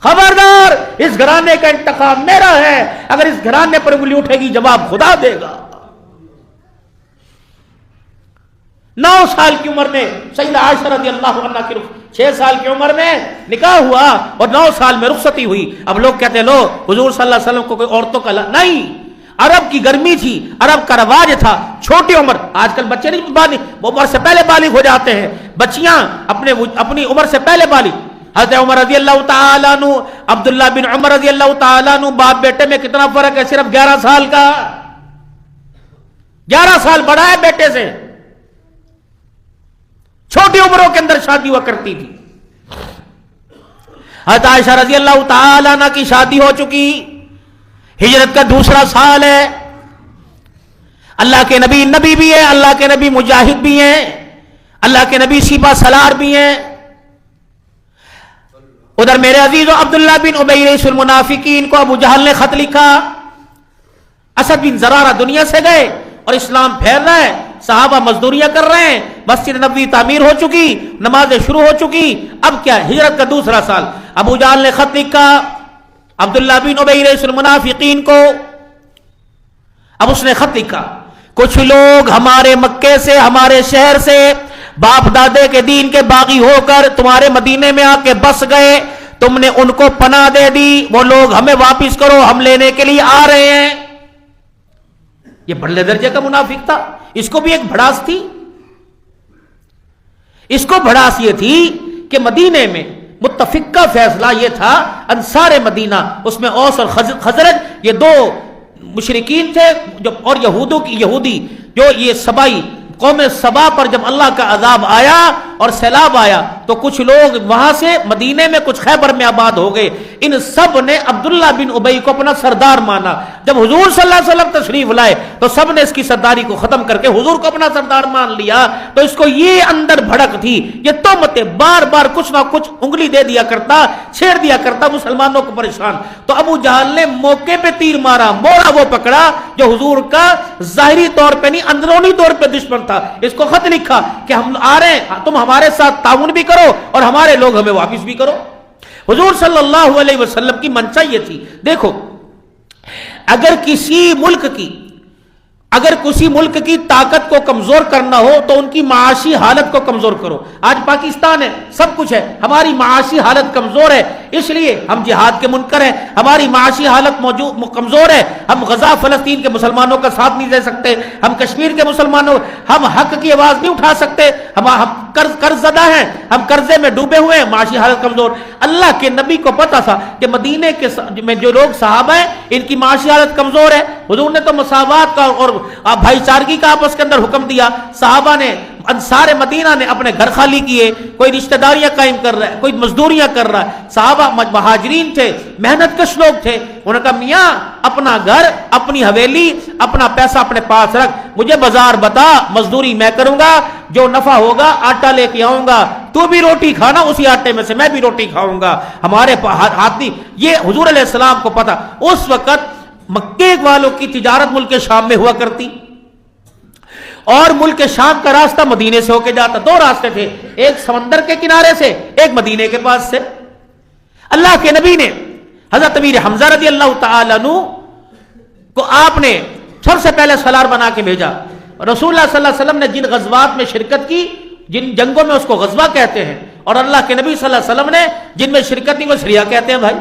خبردار، اس گھرانے کا انتخاب میرا ہے، اگر اس گھرانے پر انگلی اٹھے گی جواب خدا دے گا۔ 9 سال کی عمر میں سیدہ عائشہ رضی اللہ عنہ کی 6 سال کی عمر میں نکاح ہوا اور 9 سال میں رخصتی ہوئی۔ اب لوگ کہتے ہیں لو حضور صلی اللہ علیہ وسلم کو کوئی عورتوں کا نہیں، عرب کی گرمی تھی، عرب کا رواج تھا، چھوٹی عمر۔ آج کل بچے نہیں بالغ، وہ عمر سے پہلے بالغ ہو جاتے ہیں، بچیاں اپنی عمر سے پہلے بالغ۔ حضرت عمر رضی اللہ تعالیٰ عنہ، عبداللہ بن عمر رضی اللہ تعالیٰ عنہ، باپ بیٹے میں کتنا فرق ہے؟ صرف 11 سال کا، 11 سال بڑا ہے بیٹے سے۔ چھوٹی عمروں کے اندر شادی ہوا کرتی تھی۔ حضرت عائشہ رضی اللہ تعالیٰ عنہ کی شادی ہو چکی، ہجرت کا دوسرا سال ہے۔ اللہ کے نبی بھی ہے، اللہ کے نبی مجاہد بھی ہیں، اللہ کے نبی سپہ سالار بھی ہیں۔ ادھر میرے عزیز عبداللہ بن ابی رئیس المنافقین کو ابو جہل نے خط لکھا، اسد بن زرارہ دنیا سے گئے اور اسلام پھیل رہا ہے، صحابہ مزدوریاں کر رہے ہیں، مسجد نبوی تعمیر ہو چکی، نمازیں شروع ہو چکی، اب کیا؟ ہجرت کا دوسرا سال۔ ابو جہل نے خط لکھا عبداللہ بن ابی رئیس المنافقین کو، اب اس نے خط لکھا کچھ لوگ ہمارے مکے سے، ہمارے شہر سے باپ دادے کے دین کے باغی ہو کر تمہارے مدینے میں آ کے بس گئے، تم نے ان کو پناہ دے دی، وہ لوگ ہمیں واپس کرو، ہم لینے کے لیے آ رہے ہیں۔ یہ بڑے درجے کا منافق تھا، اس کو بھی ایک بھڑاس تھی۔ اس کو بھڑاس یہ تھی کہ مدینے میں متفق کا فیصلہ یہ تھا، انصار مدینہ، اس میں اوس اور خزرج، یہ 2 مشرکین تھے اور یہودی جو یہ سبائی قوم سبا پر جب اللہ کا عذاب آیا اور سیلاب آیا تو کچھ لوگ وہاں سے مدینے میں، کچھ خیبر میں آباد ہو گئے۔ ان سب نے عبداللہ بن ابی کو اپنا سردار مانا۔ جب حضور صلی اللہ علیہ وسلم تشریف لائے تو سب نے اس کی سرداری کو ختم کر کے حضور کو اپنا سردار مان لیا۔ تو اس کو یہ اندر بھڑک تھی، یہ تہمتیں بار بار کچھ نہ کچھ انگلی دے دیا کرتا، چھیڑ دیا کرتا مسلمانوں کو پریشان۔ تو ابو جہل نے موقع پہ تیر مارا، موڑا وہ پکڑا جو حضور کا ظاہری طور پہ نہیں اندرونی طور پہ دشمن تھا۔ اس کو خط لکھا کہ ہم آ رہے ہیں، تم ہمارے ساتھ تعاون بھی کرو اور ہمارے لوگ ہمیں واپس بھی کرو۔ حضور صلی اللہ علیہ وسلم کی منشا یہ تھی، دیکھو اگر کسی ملک کی طاقت کو کمزور کرنا ہو تو ان کی معاشی حالت کو کمزور کرو۔ آج پاکستان ہے، سب کچھ ہے، ہماری معاشی حالت کمزور ہے، اس لیے ہم جہاد کے منکر ہیں، ہماری معاشی حالت کمزور ہے، ہم غزہ فلسطین کے مسلمانوں کا ساتھ نہیں دے سکتے، ہم کشمیر کے مسلمانوں، ہم حق کی آواز نہیں اٹھا سکتے، ہم قرض زدہ ہیں، ہم قرضے میں ڈوبے ہوئے ہیں، معاشی حالت کمزور۔ اللہ کے نبی کو پتا تھا کہ مدینے میں جو لوگ صحابہ ہیں ان کی معاشی حالت کمزور ہے۔ حضور نے تو مساوات کا اور بھائی چارگی کا آپس کے اندر حکم دیا۔ صحابہ نے، انصار مدینہ نے اپنے گھر خالی کیے، کوئی رشتہ داریاں قائم کر رہا ہے، کوئی مزدوریاں کر رہا ہے۔ صحابہ مہاجرین تھے، محنت کش لوگ تھے، انہوں نے کہا میاں اپنا گھر، اپنی حویلی، اپنا پیسہ اپنے پاس رکھ، مجھے بازار بتا، مزدوری میں کروں گا، جو نفع ہوگا آٹا لے کے آؤں گا, تو بھی روٹی کھانا, اسی آٹے میں سے میں بھی روٹی کھاؤں گا. ہمارے ہاتھی, یہ حضور علیہ السلام کو پتا. اس وقت مکے والوں کی تجارت ملک شام میں ہوا کرتی, اور ملک شام کا راستہ مدینے سے ہو کے جاتا. دو راستے تھے, ایک سمندر کے کنارے سے, ایک مدینے کے پاس سے. اللہ کے نبی نے حضرت امیر حمزہ رضی اللہ تعالی عنہ کو آپ نے سب سے پہلے سالار بنا کے بھیجا. رسول اللہ صلی اللہ علیہ وسلم نے جن غزوات میں شرکت کی, جن جنگوں میں اس کو غزوہ کہتے ہیں, اور اللہ کے نبی صلی اللہ علیہ وسلم نے جن میں شرکت کی وہ سریہ کہتے ہیں بھائی.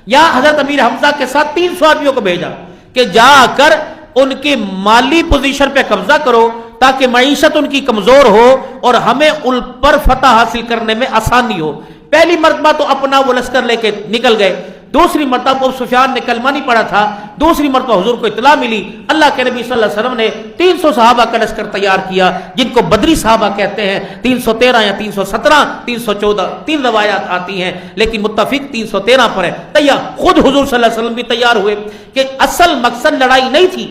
یا حضرت امیر حمزہ کے ساتھ 300 آدمیوں کو بھیجا کہ جا کر ان کی مالی پوزیشن پہ قبضہ کرو تاکہ معیشت ان کی کمزور ہو اور ہمیں ان پر فتح حاصل کرنے میں آسانی ہو. پہلی مرتبہ تو اپنا وہ لشکر لے کے نکل گئے, دوسری مرتبہ ابو سفیان نے کلمہ نہیں پڑھا تھا, دوسری مرتبہ حضور کو اطلاع ملی. اللہ کے نبی صلی اللہ علیہ وسلم نے 300 صحابہ کا لشکر تیار کیا جن کو بدری صحابہ کہتے ہیں. 313 یا 317 314 تین روایات آتی ہیں, لیکن متفق 313 پر ہے. تیار خود حضور صلی اللہ علیہ وسلم بھی تیار ہوئے کہ اصل مقصد لڑائی نہیں تھی.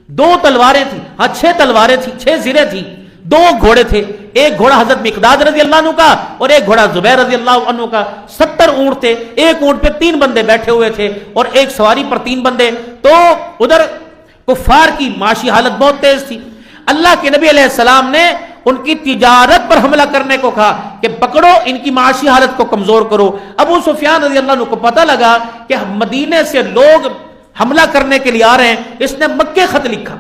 2 تلواریں تھیں, ہاں 6 تلواریں تھیں, 6 زرے تھیں, 2 گھوڑے تھے. ایک گھوڑا حضرت مقداد رضی اللہ عنہ کا اور ایک گھوڑا زبیر رضی اللہ عنہ کا. 70 اونٹ تھے, ایک اونٹ پہ 3 بندے بیٹھے ہوئے تھے اور ایک سواری پر 3 بندے. تو ادھر کفار کی معاشی حالت بہت تیز تھی. اللہ کے نبی علیہ السلام نے ان کی تجارت پر حملہ کرنے کو کہا کہ پکڑو ان کی معاشی حالت کو کمزور کرو. ابو سفیان رضی اللہ عنہ کو پتہ لگا کہ مدینے سے لوگ حملہ کرنے کے لیے آ رہے ہیں. اس نے مکے خط لکھا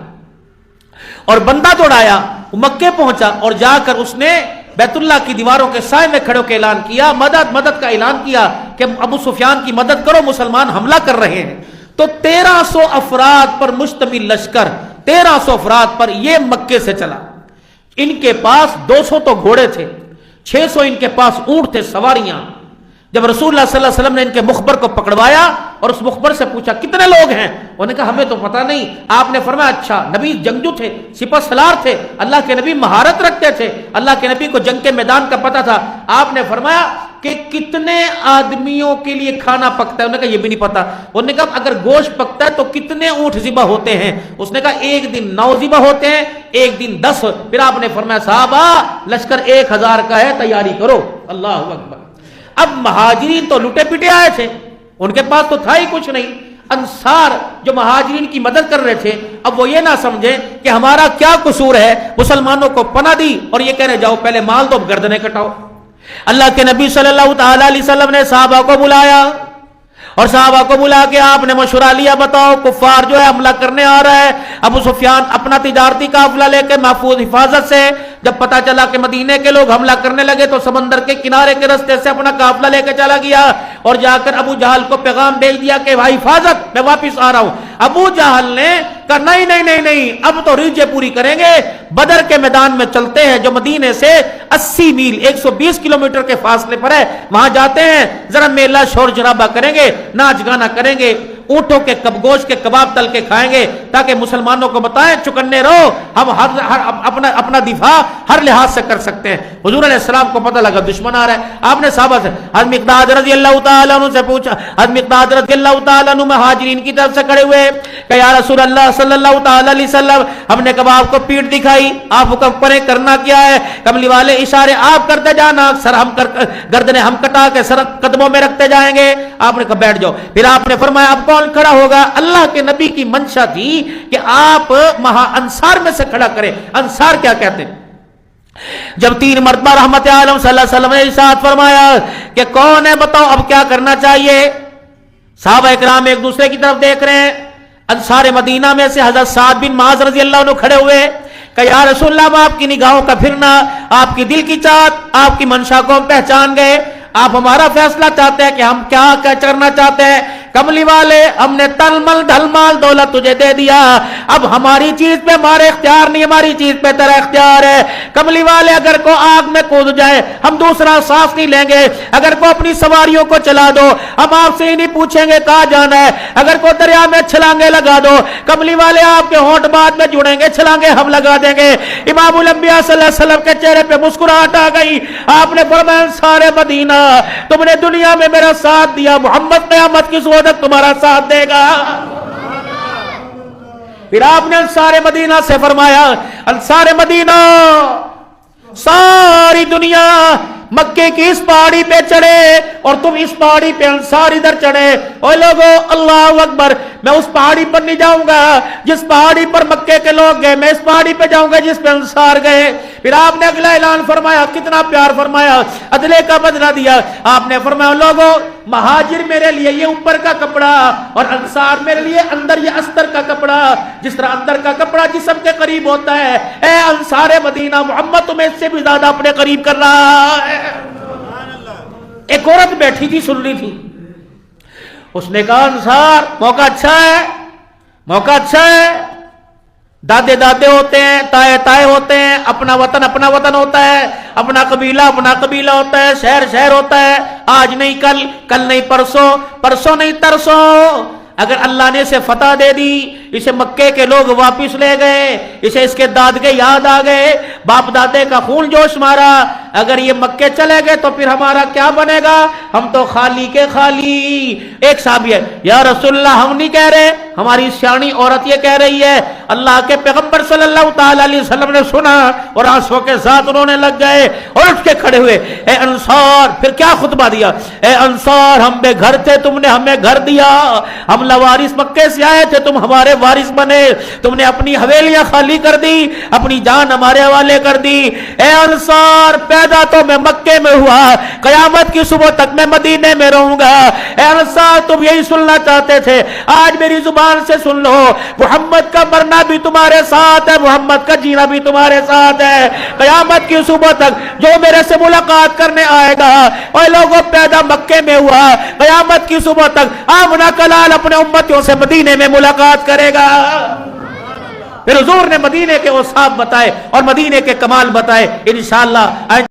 اور بندہ دوڑایا, مکے پہنچا اور جا کر اس نے بیت اللہ کی دیواروں کے سائے میں کھڑے ہو کے اعلان کیا, مدد مدد کا اعلان کیا کہ ابو سفیان کی مدد کرو, مسلمان حملہ کر رہے ہیں. تو 1300 افراد پر مشتمل لشکر, 1300 افراد پر یہ مکے سے چلا. ان کے پاس 200 تو گھوڑے تھے, 600 ان کے پاس اونٹ تھے, سواریاں. جب رسول اللہ صلی اللہ علیہ وسلم نے ان کے مخبر کو پکڑوایا اور اس مخبر سے پوچھا کتنے لوگ ہیں, انہوں نے کہا ہمیں تو پتہ نہیں. آپ نے فرمایا اچھا, نبی جنگجو تھے, سپہ سالار تھے, اللہ کے نبی مہارت رکھتے تھے, اللہ کے نبی کو جنگ کے میدان کا پتہ تھا. آپ نے فرمایا کہ کتنے آدمیوں کے لیے کھانا پکتا ہے, انہوں نے کہا یہ بھی نہیں پتا. انہوں نے کہا اگر گوشت پکتا ہے تو کتنے اونٹ ذبح ہوتے ہیں, اس نے کہا ایک دن 9 ذبح ہوتے ہیں, ایک دن 10. پھر آپ نے فرمایا صحابہ لشکر 1000 کا ہے, تیاری کرو. اللہ اکبر. اب مہاجرین تو لٹے پٹے آئے تھے, ان کے پاس تو تھا ہی کچھ نہیں. انصار جو مہاجرین کی مدد کر رہے تھے, اب وہ یہ نہ سمجھیں کہ ہمارا کیا قصور ہے, مسلمانوں کو پناہ دی اور یہ کہہ رہے جاؤ پہلے مال دو گردنیں کٹاؤ. اللہ کے نبی صلی اللہ تعالی علیہ وسلم نے صحابہ کو بلایا اور صحابہ کو بلا کے آپ نے مشورہ لیا, بتاؤ کفار جو ہے حملہ کرنے آ رہا ہے. ابو سفیان اپنا تجارتی قافلہ لے کے محفوظ حفاظت سے, جب پتا چلا کہ مدینے کے لوگ حملہ کرنے لگے تو سمندر کے کنارے کے راستے سے اپنا قافلہ لے کے چلا گیا اور جا کر ابو جہل کو پیغام بھیج دیا کہ بھائی حفاظت, میں واپس آ رہا ہوں. ابو جہل نے کہا نہیں نہیں نہیں نہیں, اب تو ریجے پوری کریں گے, بدر کے میدان میں چلتے ہیں جو مدینے سے 80 میل 120 کلومیٹر کے فاصلے پر ہے, وہاں جاتے ہیں, ذرا میلہ شور شرابہ کریں گے, ناچ گانا کریں گے, اونٹوں کے گوشت کے کباب تل کے کھائیں گے تاکہ مسلمانوں کو بتائیں چکنے رہو, ہم اپنا دفاع ہر لحاظ سے کر سکتے ہیں. حضور علیہ السلام کو پتہ لگا دشمن آ رہا ہے. آپ نے صحابہ سے حضرت مقداد رضی اللہ تعالیٰ عنہ سے پوچھا, حضرت مقداد رضی اللہ تعالیٰ عنہ مہاجرین کی طرف سے کھڑے ہوئے کہ یا رسول اللہ صلی اللہ تعالیٰ علیہ وسلم, ہم نے کباب کو پیٹ دکھائی, آپ حکم کریں کرنا کیا ہے. کملی والے اشارے آپ کرتے جانا, سر ہم گردنیں ہم کٹا کے سر قدموں میں رکھتے جائیں گے. آپ نے کہا بیٹھ جاؤ. پھر آپ نے فرمایا اب کون کھڑا ہوگا؟ اللہ کے نبی کی منشا تھی کہ آپ انصار میں سے کھڑا کریں. انصار کیا کہتے ہیں؟ جب 3 مرتبہ رحمت عالم صلی اللہ علیہ وسلم نے ارشاد فرمایا کہ کون ہے بتاؤ اب کیا کرنا چاہیے, صحابہ اکرام ایک دوسرے کی طرف دیکھ رہے ہیں. انصار مدینہ میں سے حضرت سعد بن معاذ رضی اللہ عنہ کھڑے ہوئے کہ یا رسول اللہ, ہم آپ کی نگاہوں کا پھرنا, آپ کی دل کی چاہت, آپ کی منشا کو ہم پہچان گئے. آپ ہمارا فیصلہ چاہتے ہیں کہ ہم کیا کرنا چاہتے ہیں. کملی والے, ہم نے تل مل ڈھل مال دولت تجھے دے دیا, اب ہماری چیز پہ ہمارے اختیار نہیں, ہماری چیز پہ تیرا اختیار ہے. کملی والے, اگر کو آگ میں کود جائے ہم دوسرا سانس نہیں لیں گے, اگر کو اپنی سواریوں کو چلا دو ہم آپ سے ہی نہیں پوچھیں گے کہاں جانا ہے, اگر کو دریا میں چھلانگے لگا دو کملی والے آپ کے ہونٹ بعد میں جڑیں گے, چھلانگے ہم لگا دیں گے. امام الانبیاء صلی اللہ علیہ وسلم کے چہرے پہ مسکراہٹ آ گئی. آپ نے فرمایا سارے مدینہ, تم نے دنیا میں میرا ساتھ دیا, محمد قیامت کی صبح تک تمہارا ساتھ دے گا. پھر آپ نے انصار مدینہ سے فرمایا, انصار مدینہ ساری دنیا مکے کی اس پہاڑی پہ چڑھے اور تم اس پہاڑی پہ انصار ادھر چڑھے. اوے لوگو اللہ اکبر, میں اس پہاڑی پر نہیں جاؤں گا جس پہاڑی پر مکے کے لوگ گئے, میں اس پہاڑی پہ جاؤں گا جس پہ انصار گئے. پھر آپ نے اگلا اعلان فرمایا, کتنا پیار فرمایا, عدلے کا بدلہ دیا. آپ نے فرمایا لوگو مہاجر میرے لیے یہ اوپر کا کپڑا اور انصار میرے لیے اندر یہ استر کا کپڑا. جس طرح اندر کا کپڑا جسم کے قریب ہوتا ہے, اے انصار مدینہ محمد تمہیں اس سے بھی زیادہ اپنے قریب کر رہا ہے. ایک عورت بیٹھی تھی, سن رہی تھی. اس نے کہا انصار موقع اچھا ہے, موقع اچھا ہے. دادے دادے ہوتے ہیں, تائے تائے ہوتے ہیں, اپنا وطن ہوتا ہے, اپنا قبیلہ ہوتا ہے, شہر ہوتا ہے. آج نہیں کل, کل نہیں پرسوں, پرسوں نہیں ترسوں. اگر اللہ نے اسے فتح دے دی, اسے مکے کے لوگ واپس لے گئے, اسے اس کے دادگے یاد آ گئے, باپ دادے کا خون جوش مارا, اگر یہ مکے چلے گئے تو پھر ہمارا کیا بنے گا؟ ہم تو خالی کے خالی. ایک صحابی ہے, یا رسول اللہ ہم نہیں کہہ رہے, ہماری سیانی عورت یہ کہہ رہی ہے. اللہ کے پیغمبر صلی اللہ تعالی علیہ وسلم نے سنا اور آنسوں کے ساتھ رونے لگ گئے اور اٹھ کے کھڑے ہوئے. اے انصار, پھر کیا خطبہ دیا, اے انصار ہم بے گھر تھے, تم نے ہمیں گھر دیا, ہم لوارث مکے سے آئے تھے, تم ہمارے وارث بنے, تم نے اپنی حویلیاں خالی کر دی, اپنی جان ہمارے حوالے کر دی. اے انصار پیدا تو میں مکے میں ہوا, قیامت کی صبح تک میں مدینے میں رہوں گا. اے انصار تم یہی سننا چاہتے تھے, آج میری زبان سے سن لو, محمد کا مرنا بھی تمہارے ساتھ ہے, محمد کا جینا بھی تمہارے ساتھ ہے. قیامت کی صبح تک جو میرے سے ملاقات کرنے آئے گا, اور لوگوں پیدا مکے میں ہوا, قیامت کی صبح تک آمنہ کا لال اپنے امتیوں سے مدینے میں ملاقات کرے گا. پھر حضور نے مدینے کے اوصاف بتائے اور مدینے کے کمال بتائے. انشاءاللہ